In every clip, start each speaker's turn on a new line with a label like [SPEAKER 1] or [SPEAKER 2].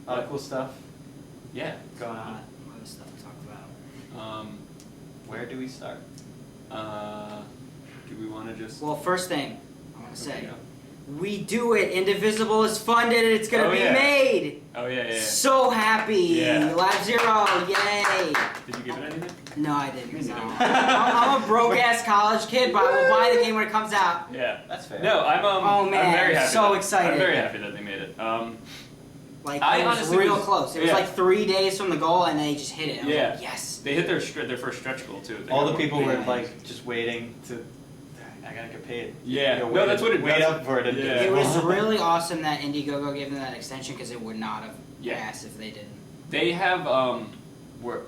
[SPEAKER 1] A lot of cool stuff.
[SPEAKER 2] Yeah.
[SPEAKER 1] Going on.
[SPEAKER 3] A lot of stuff to talk about.
[SPEAKER 1] Where do we start?
[SPEAKER 2] Do we want to just?
[SPEAKER 3] Well, first thing I want to say,
[SPEAKER 2] yeah.
[SPEAKER 3] we do it. Indivisible is funded. It's gonna be made.
[SPEAKER 2] Oh yeah.
[SPEAKER 3] So happy.
[SPEAKER 2] Yeah.
[SPEAKER 3] Lab Zero, yay.
[SPEAKER 2] Did you give it anything?
[SPEAKER 3] No, I didn't.
[SPEAKER 2] Me neither.
[SPEAKER 3] No. I'm a broke ass college kid, but I will buy the game when it comes out.
[SPEAKER 2] Yeah.
[SPEAKER 1] That's fair.
[SPEAKER 2] No, I'm
[SPEAKER 3] Oh man,
[SPEAKER 2] I'm very happy.
[SPEAKER 3] so excited.
[SPEAKER 2] I'm very happy that they made it.
[SPEAKER 3] Like
[SPEAKER 2] I
[SPEAKER 3] it was
[SPEAKER 2] honestly
[SPEAKER 3] real
[SPEAKER 2] was-
[SPEAKER 3] close. It was
[SPEAKER 2] yeah.
[SPEAKER 3] like 3 days from the goal, and they just hit it. I was
[SPEAKER 2] Yeah.
[SPEAKER 3] like, yes.
[SPEAKER 2] They hit their first stretch goal too. They
[SPEAKER 1] All
[SPEAKER 2] got
[SPEAKER 1] the
[SPEAKER 2] one.
[SPEAKER 1] people were
[SPEAKER 3] Yeah.
[SPEAKER 1] like just waiting to. I gotta get paid.
[SPEAKER 2] Yeah.
[SPEAKER 1] You know,
[SPEAKER 2] No, that's what it.
[SPEAKER 1] Wait
[SPEAKER 2] that's-
[SPEAKER 1] up for it.
[SPEAKER 2] Yeah.
[SPEAKER 3] It was really awesome that Indiegogo gave them that extension because it would not have
[SPEAKER 2] Yeah.
[SPEAKER 3] passed if they didn't.
[SPEAKER 2] They have
[SPEAKER 1] Were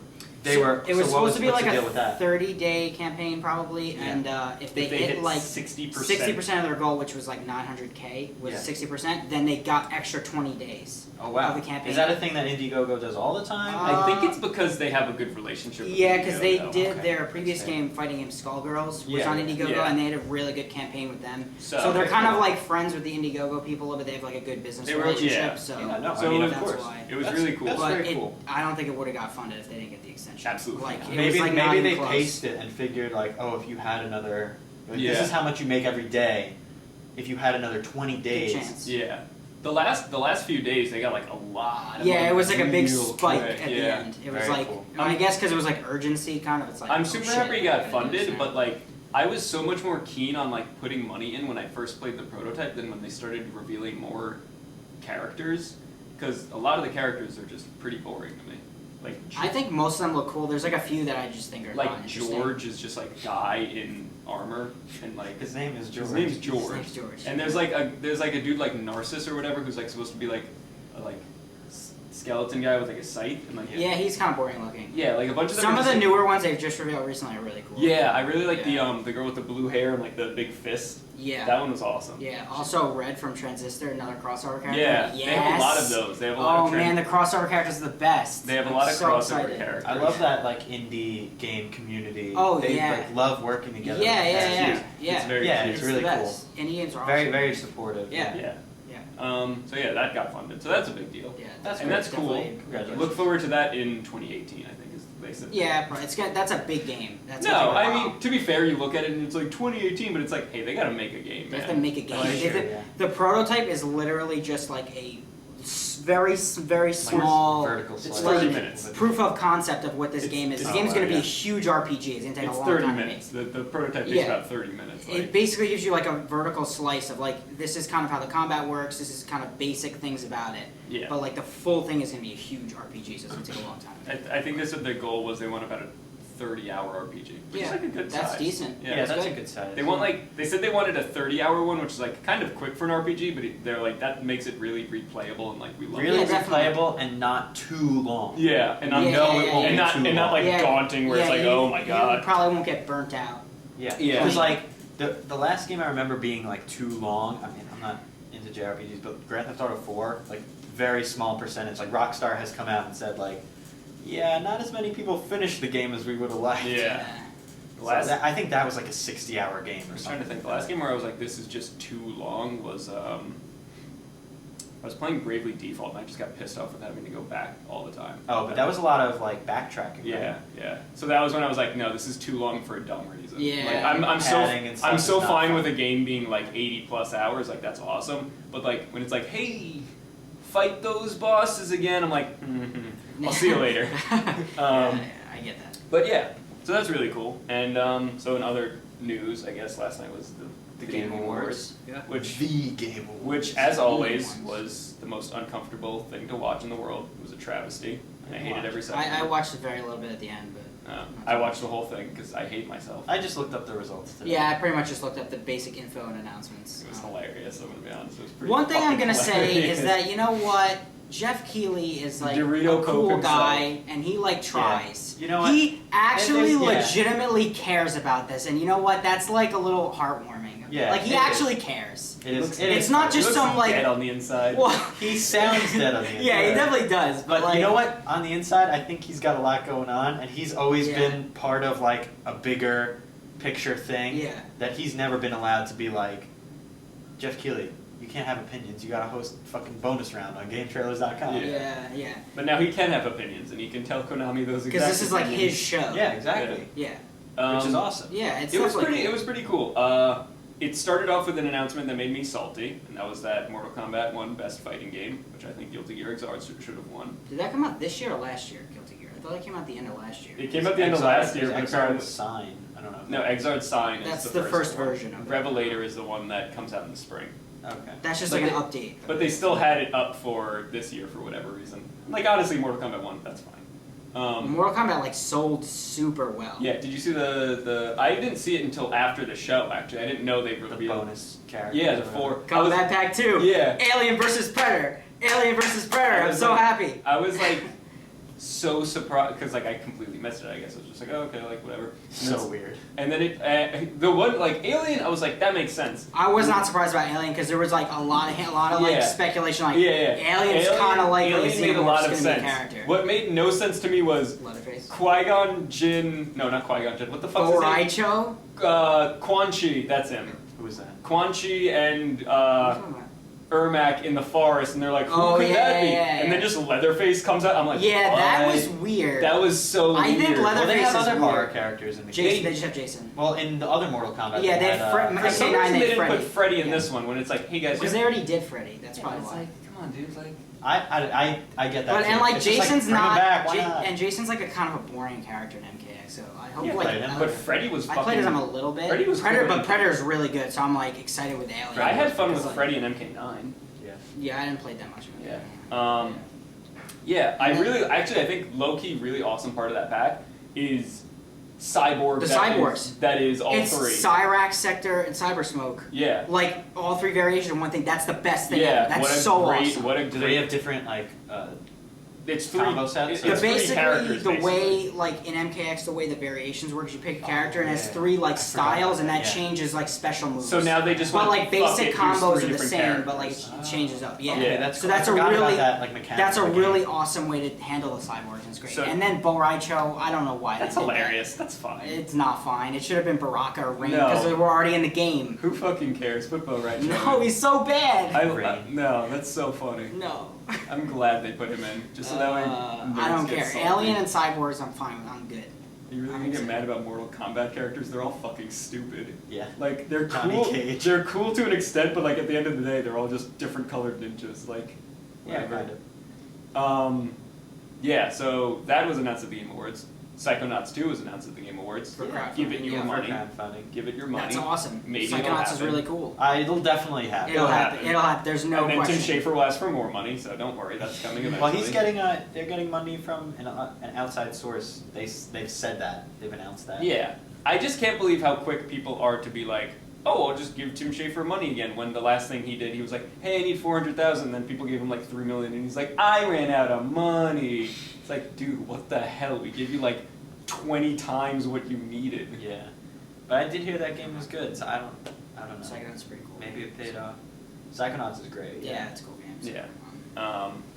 [SPEAKER 3] It was supposed to be like
[SPEAKER 1] what's the deal
[SPEAKER 3] a
[SPEAKER 1] with that?
[SPEAKER 3] 30-day campaign probably,
[SPEAKER 1] Yeah.
[SPEAKER 3] and if they
[SPEAKER 2] hit
[SPEAKER 3] hit like
[SPEAKER 2] 60%.
[SPEAKER 3] 60% of their goal, which was like 900K, was
[SPEAKER 1] Yeah.
[SPEAKER 3] 60%, then they got extra 20 days.
[SPEAKER 1] Oh wow!
[SPEAKER 3] Of the campaign.
[SPEAKER 1] Is that a thing that Indiegogo does all the time?
[SPEAKER 2] I think it's because they have a good relationship with
[SPEAKER 3] Yeah, because they
[SPEAKER 2] Indiegogo.
[SPEAKER 3] did
[SPEAKER 1] Okay.
[SPEAKER 3] their previous
[SPEAKER 1] That's fair.
[SPEAKER 3] game, Fighting Game Skullgirls, was
[SPEAKER 1] Yeah,
[SPEAKER 3] on
[SPEAKER 1] yeah.
[SPEAKER 3] Indiegogo,
[SPEAKER 2] Yeah.
[SPEAKER 3] and they had a really good campaign with them.
[SPEAKER 2] So-
[SPEAKER 3] So they're
[SPEAKER 2] okay,
[SPEAKER 3] kind of
[SPEAKER 2] cool.
[SPEAKER 3] like friends with the Indiegogo people, but they have like a good business
[SPEAKER 2] They were-
[SPEAKER 3] relationship.
[SPEAKER 2] yeah.
[SPEAKER 3] So,
[SPEAKER 1] Yeah, no,
[SPEAKER 2] So
[SPEAKER 1] I mean,
[SPEAKER 2] of
[SPEAKER 1] of
[SPEAKER 3] that's
[SPEAKER 1] course.
[SPEAKER 3] why.
[SPEAKER 2] It was
[SPEAKER 1] That's-
[SPEAKER 2] really cool.
[SPEAKER 1] that's
[SPEAKER 3] But
[SPEAKER 1] very cool.
[SPEAKER 3] I don't think it would have got funded if they didn't get the extension.
[SPEAKER 2] Absolutely.
[SPEAKER 3] Like, it
[SPEAKER 1] Maybe
[SPEAKER 3] was like not
[SPEAKER 1] maybe
[SPEAKER 3] even
[SPEAKER 1] they
[SPEAKER 3] close.
[SPEAKER 1] paced it and figured like, oh, if you had another, like,
[SPEAKER 2] Yeah.
[SPEAKER 1] this is how much you make every day. If you had another 20
[SPEAKER 3] Good
[SPEAKER 1] days,
[SPEAKER 3] chance.
[SPEAKER 2] Yeah. The last few days they got like a lot. Of
[SPEAKER 3] Yeah, it was like a big
[SPEAKER 2] real
[SPEAKER 3] spike
[SPEAKER 2] quick,
[SPEAKER 3] at the
[SPEAKER 2] yeah.
[SPEAKER 3] end. It was
[SPEAKER 1] Very
[SPEAKER 3] like,
[SPEAKER 1] cool.
[SPEAKER 3] I guess because it was like urgency kind of. It's like
[SPEAKER 2] I'm
[SPEAKER 3] oh,
[SPEAKER 2] super
[SPEAKER 3] shit,
[SPEAKER 2] happy it
[SPEAKER 3] I
[SPEAKER 2] got
[SPEAKER 3] gotta do
[SPEAKER 2] funded,
[SPEAKER 3] this now.
[SPEAKER 2] but like I was so much more keen on like putting money in when I first played the prototype than when they started revealing more characters, because a lot of the characters are just pretty boring to me. Like
[SPEAKER 3] I think most of them look cool. There's like a few that I just think are not
[SPEAKER 2] like
[SPEAKER 3] interesting.
[SPEAKER 2] George is just like guy in armor and like
[SPEAKER 1] his name is George.
[SPEAKER 2] his name's
[SPEAKER 3] His
[SPEAKER 2] George.
[SPEAKER 3] name's George.
[SPEAKER 2] And there's like a dude like Narcissus or whatever who's like supposed to be like a skeleton guy with like a scythe and like
[SPEAKER 3] Yeah, he's kind of boring looking.
[SPEAKER 2] yeah, like a bunch of them.
[SPEAKER 3] Some
[SPEAKER 2] are
[SPEAKER 3] of
[SPEAKER 2] just,
[SPEAKER 3] the
[SPEAKER 2] like-
[SPEAKER 3] newer ones they've just revealed recently are really cool.
[SPEAKER 2] Yeah, I really like
[SPEAKER 3] Yeah.
[SPEAKER 2] the girl with the blue hair and like the big fist.
[SPEAKER 3] Yeah.
[SPEAKER 2] That one was awesome.
[SPEAKER 3] Yeah. Also, Red from Transistor, another crossover character.
[SPEAKER 2] Yeah,
[SPEAKER 3] Yes.
[SPEAKER 2] they have a lot of those. They have a lot
[SPEAKER 3] Oh
[SPEAKER 2] of
[SPEAKER 3] man, the crossover characters are the best.
[SPEAKER 2] They have a
[SPEAKER 3] I'm
[SPEAKER 2] lot of
[SPEAKER 3] so
[SPEAKER 2] crossover
[SPEAKER 3] excited.
[SPEAKER 2] characters.
[SPEAKER 1] I love that like indie game community.
[SPEAKER 3] Oh,
[SPEAKER 1] they
[SPEAKER 3] yeah.
[SPEAKER 1] like love working together.
[SPEAKER 3] Yeah,
[SPEAKER 1] It's
[SPEAKER 3] yeah,
[SPEAKER 1] cute.
[SPEAKER 3] yeah, yeah.
[SPEAKER 2] It's very
[SPEAKER 1] Yeah,
[SPEAKER 2] cute.
[SPEAKER 1] it's really
[SPEAKER 3] the
[SPEAKER 1] cool.
[SPEAKER 3] best. Indie games are
[SPEAKER 1] Very
[SPEAKER 3] awesome.
[SPEAKER 1] very supportive.
[SPEAKER 3] Yeah.
[SPEAKER 2] Yeah.
[SPEAKER 3] Yeah.
[SPEAKER 2] So yeah, that got funded. So that's a big deal.
[SPEAKER 3] Yeah.
[SPEAKER 1] That's
[SPEAKER 2] And
[SPEAKER 1] great.
[SPEAKER 2] that's cool.
[SPEAKER 3] Definitely.
[SPEAKER 1] Congratulations.
[SPEAKER 2] Look forward to that in 2018. I think is they said.
[SPEAKER 3] Yeah, bro, that's a big game. That's
[SPEAKER 2] No,
[SPEAKER 3] gonna take a
[SPEAKER 2] I
[SPEAKER 3] while.
[SPEAKER 2] mean to be fair, you look at it and it's like 2018, but it's like, hey, they got to make a game.
[SPEAKER 3] They have
[SPEAKER 2] man.
[SPEAKER 3] to make a game.
[SPEAKER 1] Like,
[SPEAKER 3] They have
[SPEAKER 1] sure,
[SPEAKER 3] to-
[SPEAKER 1] yeah.
[SPEAKER 3] The prototype is literally just like a very small.
[SPEAKER 1] vertical
[SPEAKER 3] It's
[SPEAKER 1] slice.
[SPEAKER 2] 30
[SPEAKER 3] like
[SPEAKER 2] minutes.
[SPEAKER 3] proof of concept of what this game is. This
[SPEAKER 1] oh,
[SPEAKER 3] game is going to be
[SPEAKER 1] yeah.
[SPEAKER 3] a huge RPG. It's going to take
[SPEAKER 2] It's
[SPEAKER 3] a long
[SPEAKER 2] 30
[SPEAKER 3] time
[SPEAKER 2] minutes.
[SPEAKER 3] to
[SPEAKER 2] The prototype takes
[SPEAKER 3] Yeah.
[SPEAKER 2] about 30 minutes.
[SPEAKER 3] make. It basically gives you like a vertical slice of like this is kind of how the combat works. This is kind of basic things about it.
[SPEAKER 2] Yeah.
[SPEAKER 3] But like the full thing is going to be a huge RPG, so it's going to take a long time.
[SPEAKER 2] I think they said their goal was they want about a 30-hour RPG, which is like a good
[SPEAKER 3] that's
[SPEAKER 2] size.
[SPEAKER 3] decent.
[SPEAKER 1] Yeah, that's
[SPEAKER 3] good.
[SPEAKER 1] a good size.
[SPEAKER 2] They want like they said they wanted a 30-hour one, which is like kind of quick for an RPG, but they're like that makes it really replayable and like we love
[SPEAKER 1] really
[SPEAKER 2] it.
[SPEAKER 3] definitely.
[SPEAKER 1] replayable and not too long.
[SPEAKER 2] Yeah, and I'm
[SPEAKER 3] Yeah,
[SPEAKER 1] know
[SPEAKER 3] yeah,
[SPEAKER 1] it
[SPEAKER 3] yeah,
[SPEAKER 1] won't
[SPEAKER 3] yeah.
[SPEAKER 1] be
[SPEAKER 2] not
[SPEAKER 1] too
[SPEAKER 2] and not
[SPEAKER 1] long.
[SPEAKER 2] like
[SPEAKER 3] Yeah,
[SPEAKER 2] daunting where it's like
[SPEAKER 3] you-
[SPEAKER 2] oh my
[SPEAKER 3] You
[SPEAKER 2] god.
[SPEAKER 3] probably won't get burnt out.
[SPEAKER 1] Yeah,
[SPEAKER 2] Yeah.
[SPEAKER 1] because like the last game I remember being like too long. I mean, I'm not into JRPGs, but Grand Theft Auto 4, like very small percentage. Like Rockstar has come out and said like, yeah, not as many people finished the game as we would have liked.
[SPEAKER 2] Yeah. The
[SPEAKER 1] So
[SPEAKER 2] last,
[SPEAKER 1] I think that was like a 60-hour game
[SPEAKER 2] I
[SPEAKER 1] or
[SPEAKER 2] was
[SPEAKER 1] something.
[SPEAKER 2] trying to think. The last game where I was like, this is just too long was I was playing Bravely Default and I just got pissed off with having to go back all the time.
[SPEAKER 1] Oh, but that was a lot of like backtracking.
[SPEAKER 2] Yeah,
[SPEAKER 1] Right?
[SPEAKER 2] yeah. So that was when I was like, no, this is too long for a dumb reason.
[SPEAKER 3] Yeah.
[SPEAKER 2] Like, I'm
[SPEAKER 1] Padding and stuff
[SPEAKER 2] I'm
[SPEAKER 1] is
[SPEAKER 2] so
[SPEAKER 1] not
[SPEAKER 2] fine
[SPEAKER 1] fun.
[SPEAKER 2] with a game being like 80 plus hours, like that's awesome. But like when it's like, hey, fight those bosses again, I'm like, I'll see you later.
[SPEAKER 3] Yeah, I get that.
[SPEAKER 2] But yeah, so that's really cool. And so in other news, I guess last night was the Game Awards,
[SPEAKER 3] Yeah.
[SPEAKER 2] which
[SPEAKER 1] The Game Awards.
[SPEAKER 2] which as always was the most uncomfortable thing to watch in the world. It was a travesty. And I hated every second.
[SPEAKER 3] I watched it very little bit at the end, but
[SPEAKER 2] I watched the whole thing because I hate myself.
[SPEAKER 1] I just looked up the results today.
[SPEAKER 3] yeah, I pretty much just looked up the basic info and announcements.
[SPEAKER 2] It was hilarious. I'm gonna be honest. It was pretty.
[SPEAKER 3] One thing I'm
[SPEAKER 2] fucking
[SPEAKER 3] gonna say
[SPEAKER 2] hilarious.
[SPEAKER 3] is that you know what, Jeff Keighley is like
[SPEAKER 2] Dorito
[SPEAKER 3] a
[SPEAKER 2] Pope
[SPEAKER 3] cool
[SPEAKER 2] himself.
[SPEAKER 3] guy, and he like tries.
[SPEAKER 1] You know what?
[SPEAKER 3] He actually
[SPEAKER 1] It is- yeah.
[SPEAKER 3] legitimately cares about this, and you know what? That's like a little heartwarming.
[SPEAKER 1] Yeah,
[SPEAKER 3] like he
[SPEAKER 1] it is.
[SPEAKER 3] actually cares.
[SPEAKER 1] It is. It
[SPEAKER 3] It's
[SPEAKER 1] is
[SPEAKER 3] not
[SPEAKER 2] He
[SPEAKER 3] just
[SPEAKER 2] looks
[SPEAKER 3] some like.
[SPEAKER 2] dead on the inside.
[SPEAKER 3] Well,
[SPEAKER 1] He sounds dead on the inside.
[SPEAKER 3] Yeah, he definitely does. But,
[SPEAKER 1] But
[SPEAKER 3] like,
[SPEAKER 1] you know what? On the inside, I think he's got a lot going on, and he's always
[SPEAKER 3] Yeah.
[SPEAKER 1] been part of like a bigger picture thing.
[SPEAKER 3] Yeah.
[SPEAKER 1] That he's never been allowed to be like, Jeff Keighley, you can't have opinions. You gotta host fucking bonus round on GameTrailers.com.
[SPEAKER 3] Yeah.
[SPEAKER 2] But now he can have opinions, and he can tell Konami those exact.
[SPEAKER 3] Because this is like
[SPEAKER 2] opinions.
[SPEAKER 3] his show.
[SPEAKER 1] Yeah, exactly.
[SPEAKER 3] Yeah.
[SPEAKER 1] Which is awesome.
[SPEAKER 3] Yeah, it's
[SPEAKER 2] It was
[SPEAKER 3] definitely
[SPEAKER 2] pretty.
[SPEAKER 3] cool.
[SPEAKER 2] It was pretty cool. It started off with an announcement that made me salty, and that was that Mortal Kombat won Best Fighting Game, which I think Guilty Gear Xrd should have won.
[SPEAKER 3] Did that come out this year or last year, Guilty Gear? I thought it came out at the end of last year.
[SPEAKER 2] It came out the end of last year, but
[SPEAKER 1] Exar's
[SPEAKER 2] apparently
[SPEAKER 1] Sign. I don't know.
[SPEAKER 2] no, Exar's Sign
[SPEAKER 3] That's
[SPEAKER 2] is
[SPEAKER 3] the first
[SPEAKER 2] one.
[SPEAKER 3] version of it.
[SPEAKER 2] Revelator is the one that comes out in the spring.
[SPEAKER 1] Okay.
[SPEAKER 3] That's just
[SPEAKER 2] But
[SPEAKER 3] like an
[SPEAKER 2] they-
[SPEAKER 3] update.
[SPEAKER 2] But they still had it up for this year for whatever reason. Like honestly, Mortal Kombat 1, that's fine.
[SPEAKER 3] Mortal Kombat like sold super well.
[SPEAKER 2] Yeah, did you see the? I didn't see it until after the show. Actually, I didn't know they
[SPEAKER 1] The
[SPEAKER 2] revealed.
[SPEAKER 1] bonus character.
[SPEAKER 2] Yeah, the 4.
[SPEAKER 3] Combat Pack 2.
[SPEAKER 2] Yeah.
[SPEAKER 3] Alien versus Predator. Alien versus Predator. I'm so happy.
[SPEAKER 2] I was like so surprised because like I completely missed it. I guess I was just like, oh, okay, like whatever.
[SPEAKER 1] So weird.
[SPEAKER 2] And then it the one like Alien, I was like, that makes sense.
[SPEAKER 3] I was not surprised about Alien because there was like a lot of like
[SPEAKER 2] Yeah.
[SPEAKER 3] speculation like
[SPEAKER 2] Yeah.
[SPEAKER 3] Alien's kind of likely
[SPEAKER 2] Alien made a lot of
[SPEAKER 3] Xenomorph's gonna
[SPEAKER 2] sense.
[SPEAKER 3] be a character.
[SPEAKER 2] What made no sense to me was
[SPEAKER 3] Leatherface.
[SPEAKER 2] Qui-Gon Jinn. No, not Qui-Gon Jinn. What the fuck's his name?
[SPEAKER 3] Boraicho.
[SPEAKER 2] Quan Chi. That's him.
[SPEAKER 1] Who was that?
[SPEAKER 2] Quan Chi and
[SPEAKER 3] What are you talking about?
[SPEAKER 2] Ermac in the forest, and they're like, who
[SPEAKER 3] Oh,
[SPEAKER 2] could
[SPEAKER 3] yeah,
[SPEAKER 2] that be?
[SPEAKER 3] yeah,
[SPEAKER 2] And then
[SPEAKER 3] yeah.
[SPEAKER 2] just Leatherface comes out. I'm like,
[SPEAKER 3] Yeah,
[SPEAKER 2] what?
[SPEAKER 3] that was weird.
[SPEAKER 2] That was so
[SPEAKER 3] I
[SPEAKER 2] weird.
[SPEAKER 3] think
[SPEAKER 1] Well, they
[SPEAKER 3] Leatherface
[SPEAKER 1] have
[SPEAKER 3] is
[SPEAKER 1] other
[SPEAKER 3] weird.
[SPEAKER 1] horror characters in the
[SPEAKER 3] Jason.
[SPEAKER 1] game.
[SPEAKER 3] They just have Jason.
[SPEAKER 1] Well, in the other Mortal Kombat,
[SPEAKER 3] Yeah, they
[SPEAKER 1] had,
[SPEAKER 3] had Fred-
[SPEAKER 2] For some
[SPEAKER 3] MK9
[SPEAKER 2] reason, they
[SPEAKER 3] made
[SPEAKER 2] didn't
[SPEAKER 3] Freddy.
[SPEAKER 2] put Freddy in
[SPEAKER 3] Yeah.
[SPEAKER 2] this one when it's like, hey guys,
[SPEAKER 3] Because they already did Freddy. That's
[SPEAKER 2] yeah,
[SPEAKER 3] probably
[SPEAKER 2] it's
[SPEAKER 3] why.
[SPEAKER 2] like, come on, dude, like.
[SPEAKER 1] I get that.
[SPEAKER 3] But
[SPEAKER 1] too.
[SPEAKER 3] and like
[SPEAKER 1] It's just
[SPEAKER 3] Jason's
[SPEAKER 1] bring him
[SPEAKER 3] not,
[SPEAKER 1] back, why not?
[SPEAKER 3] and Jason's like a kind of a boring character in MKX. So I hope
[SPEAKER 2] Yeah,
[SPEAKER 3] like.
[SPEAKER 1] played him.
[SPEAKER 2] But Freddy was
[SPEAKER 3] I
[SPEAKER 2] fucking.
[SPEAKER 3] played as him a little bit.
[SPEAKER 2] Freddy was
[SPEAKER 3] Predator,
[SPEAKER 2] cool.
[SPEAKER 3] but Predator's really good, so I'm like excited with Alien.
[SPEAKER 2] I had fun with
[SPEAKER 3] Because, like,
[SPEAKER 2] Freddy and MK9.
[SPEAKER 1] Yeah.
[SPEAKER 3] Yeah, I didn't play that much of it.
[SPEAKER 2] Yeah. Yeah, I really, actually, I think low-key really awesome part of that pack is Cyborg.
[SPEAKER 3] The
[SPEAKER 2] that
[SPEAKER 3] cyborgs.
[SPEAKER 2] is- That is all
[SPEAKER 3] It's
[SPEAKER 2] three.
[SPEAKER 3] Cyrax, Sector, and Cybersmoke.
[SPEAKER 2] Yeah.
[SPEAKER 3] Like all three variations of one thing. That's the best thing
[SPEAKER 2] Yeah.
[SPEAKER 3] ever. That's
[SPEAKER 2] what a
[SPEAKER 3] so
[SPEAKER 2] great,
[SPEAKER 3] awesome.
[SPEAKER 2] What a
[SPEAKER 1] Do they
[SPEAKER 2] great.
[SPEAKER 1] have different like?
[SPEAKER 2] It's three.
[SPEAKER 1] combo sets?
[SPEAKER 2] It's
[SPEAKER 1] So
[SPEAKER 3] But
[SPEAKER 2] three
[SPEAKER 3] basically,
[SPEAKER 2] characters.
[SPEAKER 3] the
[SPEAKER 2] basically.
[SPEAKER 3] way, like in MKX, the way the variations work is you pick a character and it has
[SPEAKER 1] yeah.
[SPEAKER 3] three like
[SPEAKER 1] I forgot
[SPEAKER 3] styles, and
[SPEAKER 1] about
[SPEAKER 3] that
[SPEAKER 1] that, yeah.
[SPEAKER 3] changes like special moves.
[SPEAKER 2] So now they just
[SPEAKER 3] but
[SPEAKER 2] went,
[SPEAKER 3] like
[SPEAKER 2] "Fuck
[SPEAKER 3] basic
[SPEAKER 2] it, here's
[SPEAKER 3] combos
[SPEAKER 2] three
[SPEAKER 3] are the
[SPEAKER 2] different
[SPEAKER 3] same, but like
[SPEAKER 2] characters."
[SPEAKER 3] it changes up. Yeah.
[SPEAKER 2] Okay,
[SPEAKER 1] that's
[SPEAKER 3] so
[SPEAKER 1] cool.
[SPEAKER 3] that's
[SPEAKER 1] I
[SPEAKER 3] a
[SPEAKER 1] forgot about
[SPEAKER 3] really
[SPEAKER 1] that, like, mechanic
[SPEAKER 3] that's a
[SPEAKER 1] of the
[SPEAKER 3] really
[SPEAKER 1] game.
[SPEAKER 3] awesome way to handle the cyborgs. It's great.
[SPEAKER 2] So-
[SPEAKER 3] And then Boraicho, I don't know why.
[SPEAKER 2] That's
[SPEAKER 3] they did that.
[SPEAKER 2] hilarious. That's fine.
[SPEAKER 3] It's not fine. It should have been Baraka or Rain
[SPEAKER 2] No.
[SPEAKER 3] because they were already in the game.
[SPEAKER 2] Who fucking cares? Put Bo right
[SPEAKER 3] No, he's so bad.
[SPEAKER 2] No, that's so funny.
[SPEAKER 3] No.
[SPEAKER 2] I'm glad they put him in, just so that way.
[SPEAKER 3] I
[SPEAKER 2] nerds
[SPEAKER 3] don't
[SPEAKER 2] get
[SPEAKER 3] care.
[SPEAKER 2] salty.
[SPEAKER 3] Alien and cyborgs, I'm fine with. I'm good.
[SPEAKER 2] You really
[SPEAKER 3] I'm
[SPEAKER 2] gonna get
[SPEAKER 3] excited.
[SPEAKER 2] mad about Mortal Kombat characters? They're all fucking stupid.
[SPEAKER 1] Yeah.
[SPEAKER 2] Like they're
[SPEAKER 1] Johnny
[SPEAKER 2] cool.
[SPEAKER 1] Cage.
[SPEAKER 2] They're cool to an extent, but like at the end of the day, they're all just different colored ninjas. Like,
[SPEAKER 1] Yeah,
[SPEAKER 2] whatever.
[SPEAKER 1] kind of.
[SPEAKER 2] Yeah. So that was announced at the Game Awards. Psychonauts 2 was announced at the Game Awards.
[SPEAKER 3] For crowdfunding,
[SPEAKER 2] Give it your
[SPEAKER 3] yeah.
[SPEAKER 2] money.
[SPEAKER 1] Crowdfunding.
[SPEAKER 2] Give it your money.
[SPEAKER 3] That's awesome.
[SPEAKER 2] Maybe it'll
[SPEAKER 3] Psychonauts is
[SPEAKER 2] happen.
[SPEAKER 3] really cool.
[SPEAKER 1] It'll definitely happen.
[SPEAKER 3] It'll
[SPEAKER 2] It'll
[SPEAKER 3] happen.
[SPEAKER 2] happen.
[SPEAKER 3] It'll happen. There's no
[SPEAKER 2] And then
[SPEAKER 3] question.
[SPEAKER 2] Tim Schafer will ask for more money, so don't worry, that's coming eventually.
[SPEAKER 1] Well, he's getting they're getting money from an outside source. They've said that. They've announced that.
[SPEAKER 2] Yeah. I just can't believe how quick people are to be like, oh, I'll just give Tim Schafer money again, when the last thing he did, he was like, hey, I need 400,000, then people gave him like 3 million, and he's like, I ran out of money. It's like, dude, what the hell? We gave you like 20 times what you needed.
[SPEAKER 1] Yeah. But I did hear that game was good, so I don't know.
[SPEAKER 3] Psychonauts is pretty cool.
[SPEAKER 1] Maybe it paid off. Psychonauts is great.
[SPEAKER 3] Yeah, it's a cool game.
[SPEAKER 2] Yeah.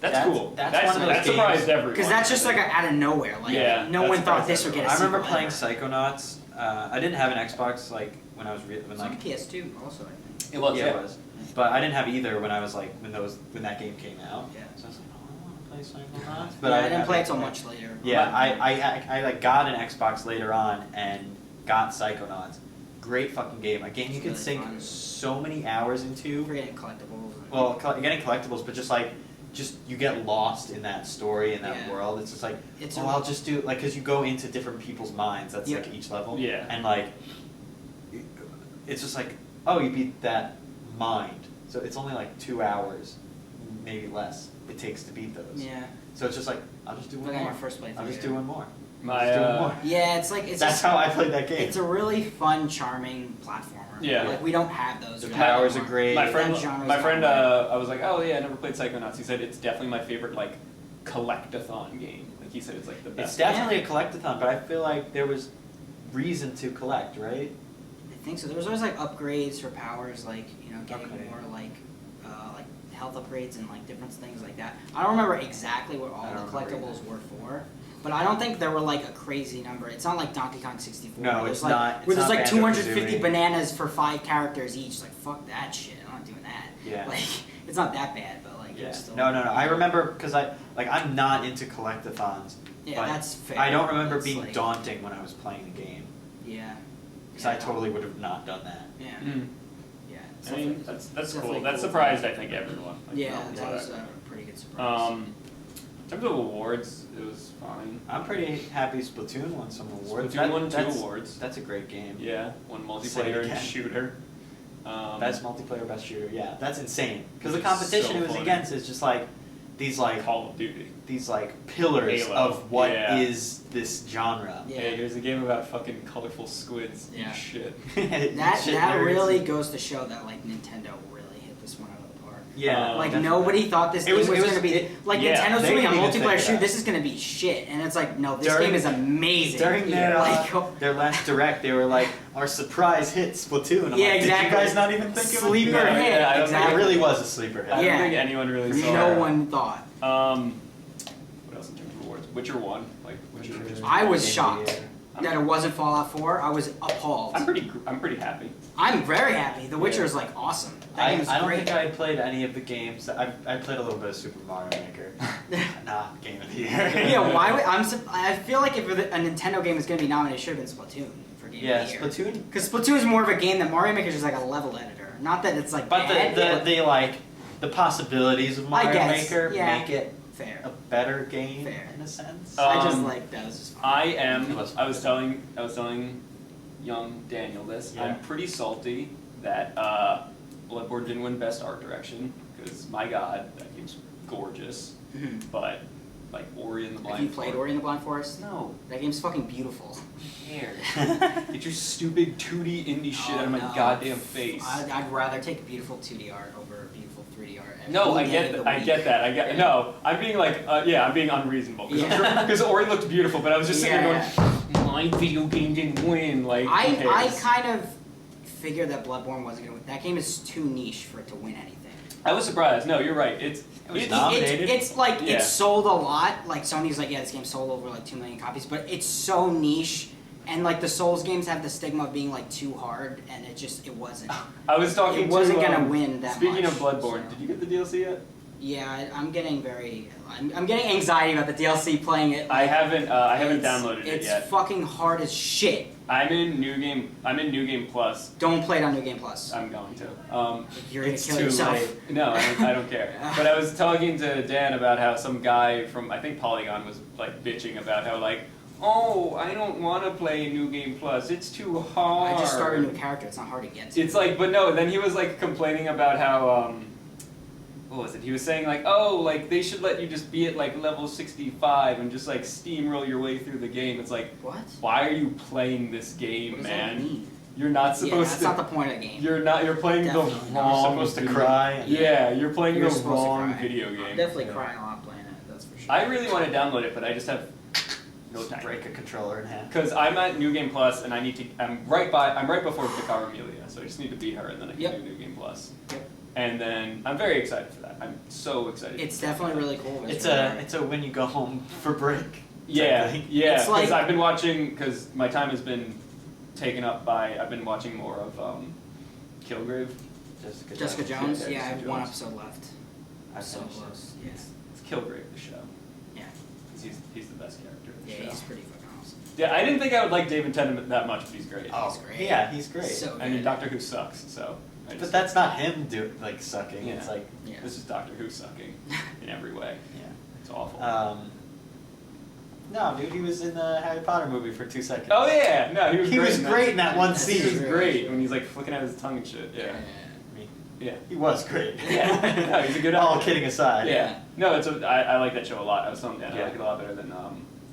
[SPEAKER 1] That's-
[SPEAKER 2] cool.
[SPEAKER 1] that's one of those
[SPEAKER 2] that surprised
[SPEAKER 1] games-
[SPEAKER 2] everyone.
[SPEAKER 3] Because that's just like out of nowhere. Like
[SPEAKER 2] Yeah,
[SPEAKER 3] no
[SPEAKER 2] that
[SPEAKER 3] one thought
[SPEAKER 2] surprised
[SPEAKER 3] this would get a
[SPEAKER 1] I remember
[SPEAKER 3] sequel
[SPEAKER 1] playing
[SPEAKER 3] ever.
[SPEAKER 1] Psychonauts. I didn't have an Xbox like when I was when
[SPEAKER 3] It's on
[SPEAKER 1] like
[SPEAKER 3] PS2 also, I think.
[SPEAKER 2] It was,
[SPEAKER 1] yeah,
[SPEAKER 2] yeah.
[SPEAKER 1] it was. But I didn't have either when I was like when that game came out.
[SPEAKER 3] Yeah.
[SPEAKER 1] So I was like, oh, I want to play Psychonauts.
[SPEAKER 3] But I didn't
[SPEAKER 1] have
[SPEAKER 3] play
[SPEAKER 1] it.
[SPEAKER 3] it till much later.
[SPEAKER 1] Yeah, I like got an Xbox later on and got Psychonauts. Great fucking game. A game you
[SPEAKER 3] It's
[SPEAKER 1] could
[SPEAKER 3] really
[SPEAKER 1] sink
[SPEAKER 3] fun.
[SPEAKER 1] so many hours into.
[SPEAKER 3] We're getting collectibles. and-
[SPEAKER 1] Well, getting collectibles, but just you get lost in that story in that
[SPEAKER 3] Yeah.
[SPEAKER 1] world. It's just like,
[SPEAKER 3] It's
[SPEAKER 1] oh,
[SPEAKER 3] a-
[SPEAKER 1] I'll just do like because you go into different people's minds. That's
[SPEAKER 3] Yeah.
[SPEAKER 1] like each level.
[SPEAKER 2] Yeah.
[SPEAKER 1] And like, it's just like, oh, you beat that mind. So it's only like 2 hours, maybe less. It takes to beat those.
[SPEAKER 3] Yeah.
[SPEAKER 1] So it's just like I'll just do one
[SPEAKER 3] Like on
[SPEAKER 1] more.
[SPEAKER 3] your first playthrough,
[SPEAKER 1] I'll just
[SPEAKER 3] yeah.
[SPEAKER 1] do one more.
[SPEAKER 2] My,
[SPEAKER 1] Just do one more.
[SPEAKER 3] Yeah, it's like it's
[SPEAKER 1] That's
[SPEAKER 3] just,
[SPEAKER 1] how I played that game.
[SPEAKER 3] It's a really fun, charming platformer.
[SPEAKER 2] Yeah.
[SPEAKER 3] Like we don't have those.
[SPEAKER 1] The
[SPEAKER 3] really
[SPEAKER 1] powers are
[SPEAKER 3] anymore.
[SPEAKER 1] great.
[SPEAKER 2] My friend,
[SPEAKER 3] That genre's
[SPEAKER 2] my friend,
[SPEAKER 3] not
[SPEAKER 2] I was like, oh yeah, I never played Psychonauts. He said it's definitely my favorite like collect-a-thon game. Like he said, it's like the best.
[SPEAKER 1] It's definitely a collectathon, but I feel like there was reason to collect, right?
[SPEAKER 3] I think so. There was always like upgrades for powers, like getting
[SPEAKER 1] Okay.
[SPEAKER 3] more like health upgrades and like different things like that. I don't remember exactly what all
[SPEAKER 1] I
[SPEAKER 3] the
[SPEAKER 1] don't remember
[SPEAKER 3] collectibles
[SPEAKER 1] either.
[SPEAKER 3] were for, But I don't think there were like a crazy number. It's not like Donkey Kong 64.
[SPEAKER 1] No,
[SPEAKER 3] where
[SPEAKER 1] it's
[SPEAKER 3] there's,
[SPEAKER 1] not. It's
[SPEAKER 3] where there's
[SPEAKER 1] not
[SPEAKER 3] like 250
[SPEAKER 1] Banjo-Kazooie.
[SPEAKER 3] bananas for 5 characters each. Like fuck that shit. I'm not doing that.
[SPEAKER 1] Yeah.
[SPEAKER 3] Like it's not that bad, but like
[SPEAKER 1] Yeah.
[SPEAKER 3] it's still.
[SPEAKER 1] No. I remember because I'm not into collectathons.
[SPEAKER 3] Yeah,
[SPEAKER 1] but
[SPEAKER 3] that's fair.
[SPEAKER 1] I don't remember
[SPEAKER 3] That's,
[SPEAKER 1] being
[SPEAKER 3] like,
[SPEAKER 1] daunting when I was playing the game
[SPEAKER 3] Yeah.
[SPEAKER 1] because I totally would have not done that.
[SPEAKER 3] Yeah.
[SPEAKER 2] Mm.
[SPEAKER 3] Yeah.
[SPEAKER 2] I mean, that's
[SPEAKER 3] definitely
[SPEAKER 2] cool. That
[SPEAKER 3] cool.
[SPEAKER 2] surprised I think everyone. Like,
[SPEAKER 3] Yeah,
[SPEAKER 2] no,
[SPEAKER 3] that was
[SPEAKER 2] but,
[SPEAKER 3] a pretty good surprise.
[SPEAKER 2] in terms of awards, it was fine.
[SPEAKER 1] I'm pretty happy Splatoon won some awards.
[SPEAKER 2] Splatoon won 2
[SPEAKER 1] that's-
[SPEAKER 2] awards.
[SPEAKER 1] That's a great game.
[SPEAKER 2] Yeah, one
[SPEAKER 1] Say it
[SPEAKER 2] multiplayer and
[SPEAKER 1] again.
[SPEAKER 2] shooter.
[SPEAKER 1] Best multiplayer, best shooter. Yeah, that's insane. Because the
[SPEAKER 2] Which is
[SPEAKER 1] competition
[SPEAKER 2] so
[SPEAKER 1] it was
[SPEAKER 2] funny.
[SPEAKER 1] against is just like these like
[SPEAKER 2] Call of Duty.
[SPEAKER 1] these like pillars
[SPEAKER 2] Halo.
[SPEAKER 1] of what is
[SPEAKER 2] Yeah.
[SPEAKER 1] this genre.
[SPEAKER 3] Yeah.
[SPEAKER 2] Hey, here's a game about fucking colorful squids. Eat
[SPEAKER 3] Yeah.
[SPEAKER 2] shit.
[SPEAKER 3] That
[SPEAKER 1] Shit
[SPEAKER 3] that
[SPEAKER 1] nerds.
[SPEAKER 3] really goes to show that like Nintendo really hit this one out of the park.
[SPEAKER 1] Yeah,
[SPEAKER 3] Like
[SPEAKER 1] definitely.
[SPEAKER 3] nobody thought this
[SPEAKER 1] It
[SPEAKER 3] game
[SPEAKER 1] was-
[SPEAKER 3] was,
[SPEAKER 1] it was-
[SPEAKER 3] gonna be
[SPEAKER 1] it-
[SPEAKER 3] like
[SPEAKER 2] yeah,
[SPEAKER 3] Nintendo's
[SPEAKER 1] they
[SPEAKER 3] doing a
[SPEAKER 1] didn't even think
[SPEAKER 3] multiplayer
[SPEAKER 1] of
[SPEAKER 3] shoot.
[SPEAKER 1] that.
[SPEAKER 3] This is gonna be shit, and it's like no, this
[SPEAKER 1] During-
[SPEAKER 3] game is amazing.
[SPEAKER 1] During their
[SPEAKER 3] like,
[SPEAKER 1] their last direct, they were like, "Our surprise hit Splatoon." I'm
[SPEAKER 3] Yeah,
[SPEAKER 1] like,
[SPEAKER 3] exactly.
[SPEAKER 1] Did you guys not even think of it?
[SPEAKER 3] Sleeper
[SPEAKER 2] Yeah,
[SPEAKER 3] hit.
[SPEAKER 2] yeah, I don't
[SPEAKER 3] exactly.
[SPEAKER 1] It really was a sleeper hit.
[SPEAKER 2] I
[SPEAKER 3] Yeah.
[SPEAKER 2] don't think anyone really saw
[SPEAKER 3] no
[SPEAKER 2] it.
[SPEAKER 3] one thought.
[SPEAKER 2] What else in terms of awards? Witcher 1. Like, Witcher
[SPEAKER 1] Witcher.
[SPEAKER 2] just.
[SPEAKER 3] I was
[SPEAKER 1] Game of the
[SPEAKER 3] shocked
[SPEAKER 1] year.
[SPEAKER 3] that it wasn't Fallout 4. I was appalled.
[SPEAKER 2] I'm pretty happy.
[SPEAKER 3] I'm very happy. The Witcher
[SPEAKER 2] Yeah.
[SPEAKER 3] is like awesome. That game is
[SPEAKER 1] I don't
[SPEAKER 3] great.
[SPEAKER 1] think I had played any of the games. I played a little bit of Super Mario Maker. Not Game of the Year.
[SPEAKER 3] Yeah, why would I feel like if a Nintendo game is going to be nominated, it should have been Splatoon for Game
[SPEAKER 1] Yeah,
[SPEAKER 3] of the Year.
[SPEAKER 1] Splatoon.
[SPEAKER 3] Because Splatoon is more of a game than Mario Maker is just like a level editor. Not that it's like
[SPEAKER 1] But
[SPEAKER 3] bad,
[SPEAKER 1] the like the possibilities of Mario
[SPEAKER 3] guess,
[SPEAKER 1] Maker
[SPEAKER 3] yeah.
[SPEAKER 1] make it
[SPEAKER 3] fair.
[SPEAKER 1] a better game
[SPEAKER 3] Fair.
[SPEAKER 1] in a sense.
[SPEAKER 3] I just
[SPEAKER 2] Um,
[SPEAKER 3] like that was just fun.
[SPEAKER 2] I was telling young Daniel this.
[SPEAKER 1] Yeah.
[SPEAKER 2] I'm pretty salty that Bloodborne didn't win Best Art Direction because my God, that game's gorgeous.
[SPEAKER 3] Mhm.
[SPEAKER 2] But like Ori and the Blind
[SPEAKER 3] Have you played
[SPEAKER 2] Forest-
[SPEAKER 3] Ori and the Blind Forest?
[SPEAKER 2] No.
[SPEAKER 3] That game's fucking beautiful.
[SPEAKER 2] Who cares? Get your stupid 2D indie shit out of my
[SPEAKER 3] no.
[SPEAKER 2] goddamn face.
[SPEAKER 3] I'd rather take beautiful 2D art over beautiful 3D art.
[SPEAKER 2] No, I
[SPEAKER 3] any day
[SPEAKER 2] get
[SPEAKER 3] of
[SPEAKER 2] that.
[SPEAKER 3] the
[SPEAKER 2] I
[SPEAKER 3] week.
[SPEAKER 2] get that. I get. No, I'm being like, I'm being unreasonable
[SPEAKER 3] Yeah.
[SPEAKER 2] because Ori looked beautiful, but I was just sitting there
[SPEAKER 3] Yeah.
[SPEAKER 2] going, my video game didn't win. Like, who
[SPEAKER 3] I
[SPEAKER 2] cares?
[SPEAKER 3] kind of figured that Bloodborne wasn't gonna win. That game is too niche for it to win anything.
[SPEAKER 2] I was surprised. No, you're right.
[SPEAKER 1] was
[SPEAKER 2] It's
[SPEAKER 1] nominated.
[SPEAKER 3] It's like
[SPEAKER 2] Yeah.
[SPEAKER 3] it's sold a lot. Like Sony's like, yeah, this game sold over like 2 million copies, but it's so niche. And like the Souls games have the stigma of being like too hard, and it wasn't.
[SPEAKER 2] I was talking
[SPEAKER 3] It wasn't
[SPEAKER 2] to.
[SPEAKER 3] gonna win that
[SPEAKER 2] Speaking
[SPEAKER 3] much,
[SPEAKER 2] of Bloodborne,
[SPEAKER 3] so.
[SPEAKER 2] did you get the DLC yet?
[SPEAKER 3] Yeah, I'm getting I'm getting anxiety about the DLC playing it.
[SPEAKER 2] I haven't. I haven't
[SPEAKER 3] It's-
[SPEAKER 2] downloaded it
[SPEAKER 3] It's
[SPEAKER 2] yet.
[SPEAKER 3] fucking hard as shit.
[SPEAKER 2] I'm in New Game Plus.
[SPEAKER 3] Don't play it on New Game Plus.
[SPEAKER 2] I'm going to.
[SPEAKER 3] You're gonna
[SPEAKER 1] it's
[SPEAKER 3] kill
[SPEAKER 1] too
[SPEAKER 3] yourself.
[SPEAKER 1] late.
[SPEAKER 2] No, I don't care. But I was talking to Dan about how some guy from I think Polygon was like bitching about how like, oh, I don't want to play New Game Plus. It's too hard.
[SPEAKER 3] I just started a new character. It's not hard to get to.
[SPEAKER 2] It's like, but no. Then he was like complaining about how what was it? He was saying like, oh, like they should let you just be at like level 65 and just like steamroll your way through the game. It's like,
[SPEAKER 3] What?
[SPEAKER 2] why are you playing this game,
[SPEAKER 3] What does
[SPEAKER 2] man?
[SPEAKER 3] that mean?
[SPEAKER 2] You're not
[SPEAKER 3] Yeah,
[SPEAKER 2] supposed
[SPEAKER 3] that's
[SPEAKER 2] to.
[SPEAKER 3] not the point of the game.
[SPEAKER 2] You're not. You're playing
[SPEAKER 3] Definitely
[SPEAKER 2] the
[SPEAKER 3] not.
[SPEAKER 2] wrong.
[SPEAKER 1] You're supposed to
[SPEAKER 2] video-
[SPEAKER 1] cry and-
[SPEAKER 2] Yeah, you're playing
[SPEAKER 3] You're
[SPEAKER 2] the
[SPEAKER 3] supposed to
[SPEAKER 2] wrong
[SPEAKER 3] cry.
[SPEAKER 2] video
[SPEAKER 3] I'm
[SPEAKER 2] game.
[SPEAKER 3] definitely
[SPEAKER 1] Yeah.
[SPEAKER 3] crying a lot playing it. That's for sure.
[SPEAKER 2] I really want to download it, but I just have no
[SPEAKER 1] Just
[SPEAKER 2] time.
[SPEAKER 1] break a controller in half.
[SPEAKER 2] Because I'm at New Game Plus, and I need to. I'm right before Picaro Amelia, so I just need to beat her, and then I can
[SPEAKER 3] Yep.
[SPEAKER 2] do New Game Plus.
[SPEAKER 3] Yep.
[SPEAKER 2] And then I'm very excited for that. I'm so excited.
[SPEAKER 3] It's definitely really cool.
[SPEAKER 1] It's
[SPEAKER 3] really
[SPEAKER 1] a when you go home for break.
[SPEAKER 2] Yeah,
[SPEAKER 1] type thing.
[SPEAKER 2] yeah.
[SPEAKER 3] It's
[SPEAKER 2] Because
[SPEAKER 3] like-
[SPEAKER 2] I've been watching. Because my time has been taken up by. I've been watching more of Kilgrave.
[SPEAKER 3] Jessica Jones.
[SPEAKER 2] Yeah,
[SPEAKER 3] Yeah, I have
[SPEAKER 2] Jessica
[SPEAKER 3] one
[SPEAKER 2] Jones.
[SPEAKER 3] episode left.
[SPEAKER 1] I've
[SPEAKER 3] So
[SPEAKER 1] finished it.
[SPEAKER 3] close. Yeah.
[SPEAKER 2] It's Kilgrave the show.
[SPEAKER 3] Yeah.
[SPEAKER 2] 'Cause he's the best character in the
[SPEAKER 3] Yeah,
[SPEAKER 2] show.
[SPEAKER 3] he's pretty fucking awesome.
[SPEAKER 2] Yeah, I didn't think I would like David Tennant that much, but he's great.
[SPEAKER 1] Oh,
[SPEAKER 3] He's great.
[SPEAKER 1] yeah, he's great.
[SPEAKER 3] So
[SPEAKER 2] I mean,
[SPEAKER 3] good.
[SPEAKER 2] Doctor Who sucks, so. I
[SPEAKER 1] But
[SPEAKER 2] just-
[SPEAKER 1] that's not him sucking.
[SPEAKER 2] Yeah.
[SPEAKER 1] It's like
[SPEAKER 3] Yeah.
[SPEAKER 2] This is Doctor Who sucking in every way.
[SPEAKER 1] yeah.
[SPEAKER 2] It's awful.
[SPEAKER 1] No, dude, he was in the Harry Potter movie for 2 seconds.
[SPEAKER 2] Oh yeah, no, he was
[SPEAKER 1] He
[SPEAKER 2] great.
[SPEAKER 1] was great in that one
[SPEAKER 3] Yes,
[SPEAKER 2] He
[SPEAKER 3] he
[SPEAKER 2] was
[SPEAKER 1] scene.
[SPEAKER 3] was
[SPEAKER 2] great when he's like flicking out his tongue and shit. Yeah,
[SPEAKER 1] I mean,
[SPEAKER 2] yeah,
[SPEAKER 1] he was great.
[SPEAKER 2] yeah. No, he's a good
[SPEAKER 1] All
[SPEAKER 2] actor.
[SPEAKER 1] kidding aside.
[SPEAKER 2] Yeah, no, I like that show a lot. I was telling Dan I
[SPEAKER 1] Yeah.
[SPEAKER 2] like it a lot better than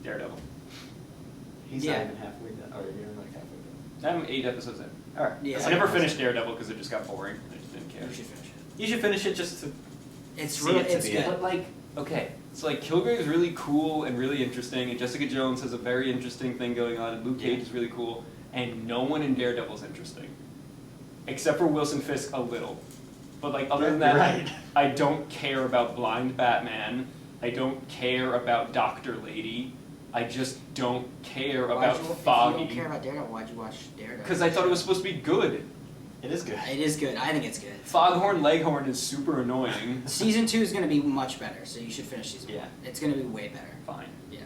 [SPEAKER 2] Daredevil.
[SPEAKER 1] He's
[SPEAKER 3] Yeah.
[SPEAKER 1] not even halfway done. Or you're like halfway done.
[SPEAKER 2] I'm 8 episodes in.
[SPEAKER 1] Alright.
[SPEAKER 3] Yeah.
[SPEAKER 2] I never finished Daredevil because it just got boring. I just didn't care.
[SPEAKER 3] You should finish it.
[SPEAKER 1] You should finish it just to.
[SPEAKER 3] It's
[SPEAKER 1] See
[SPEAKER 3] really
[SPEAKER 1] it to
[SPEAKER 3] it's
[SPEAKER 1] the
[SPEAKER 3] good.
[SPEAKER 1] end.
[SPEAKER 2] But like, okay, so like Kilgrave is really cool and really interesting, and Jessica Jones has a very interesting thing going on, and Luke Cage is really cool, and no one in Daredevil is interesting, except for Wilson Fisk a little. But like other than that,
[SPEAKER 1] Right.
[SPEAKER 2] I don't care about Blind Batman. I don't care about Doctor Lady. I just don't care
[SPEAKER 3] Why'd
[SPEAKER 2] about
[SPEAKER 3] you, If you
[SPEAKER 2] Foggy.
[SPEAKER 3] don't care about Daredevil, why'd you watch Daredevil?
[SPEAKER 2] Because I thought it was supposed to be good.
[SPEAKER 1] It is good.
[SPEAKER 3] It is good. I think it's good.
[SPEAKER 2] Foghorn Leghorn is super annoying.
[SPEAKER 3] Season 2 is going to be much better, so you should finish season
[SPEAKER 1] Yeah.
[SPEAKER 3] 1. It's going to be way better.
[SPEAKER 2] Fine.
[SPEAKER 3] Yeah.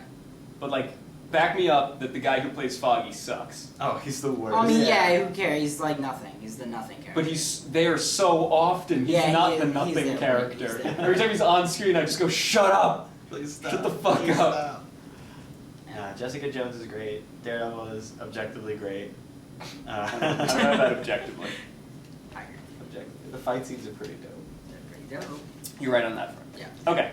[SPEAKER 2] But like, back me up that the guy who plays Foggy sucks.
[SPEAKER 1] Oh, he's the worst.
[SPEAKER 3] I mean, yeah, who cares? He's like nothing. He's the nothing character.
[SPEAKER 2] But he's there so often. He's
[SPEAKER 3] Yeah,
[SPEAKER 2] not
[SPEAKER 3] he
[SPEAKER 2] the
[SPEAKER 3] is-
[SPEAKER 2] nothing
[SPEAKER 3] he's there,
[SPEAKER 2] character.
[SPEAKER 3] he's there.
[SPEAKER 2] Every time he's on screen, I just go, shut up!
[SPEAKER 1] Please stop.
[SPEAKER 2] Shut the fuck
[SPEAKER 1] Please
[SPEAKER 2] up.
[SPEAKER 1] stop. Jessica Jones is great. Daredevil is objectively great.
[SPEAKER 2] I don't know about objectively.
[SPEAKER 3] I agree.
[SPEAKER 1] Objectively. The fight scenes are pretty dope.
[SPEAKER 3] They're pretty dope.
[SPEAKER 2] You're right on that front.
[SPEAKER 3] Yeah.
[SPEAKER 2] Okay.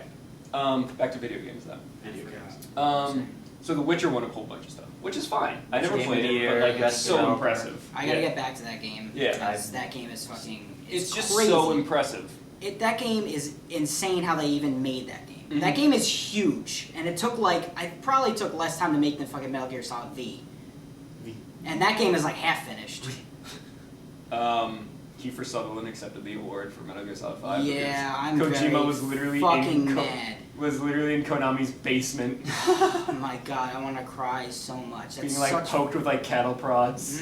[SPEAKER 2] Back to video games though.
[SPEAKER 1] Video games.
[SPEAKER 2] So The Witcher won a whole bunch of stuff, which is fine. I never
[SPEAKER 1] Game
[SPEAKER 2] played
[SPEAKER 1] of the
[SPEAKER 2] it, but
[SPEAKER 1] year,
[SPEAKER 2] like it's
[SPEAKER 1] best
[SPEAKER 2] so
[SPEAKER 1] developer.
[SPEAKER 2] impressive.
[SPEAKER 3] I gotta get back to that game.
[SPEAKER 2] Yeah.
[SPEAKER 3] Because that game is fucking.
[SPEAKER 2] It's just
[SPEAKER 3] crazy.
[SPEAKER 2] so impressive.
[SPEAKER 3] That game is insane how they even made that game.
[SPEAKER 2] Mhm.
[SPEAKER 3] That game is huge, and it took I probably took less time to make than fucking Metal Gear Solid V. And that game is like half finished.
[SPEAKER 2] Kiefer Sutherland accepted the award for Metal Gear Solid 5.
[SPEAKER 3] Yeah, I'm
[SPEAKER 2] Kojima
[SPEAKER 3] very
[SPEAKER 2] was literally
[SPEAKER 3] fucking
[SPEAKER 2] in
[SPEAKER 3] mad.
[SPEAKER 2] was literally in Konami's basement,
[SPEAKER 3] Oh my god, I want to cry so much. That's
[SPEAKER 2] being like
[SPEAKER 3] such
[SPEAKER 2] poked with like cattle prods.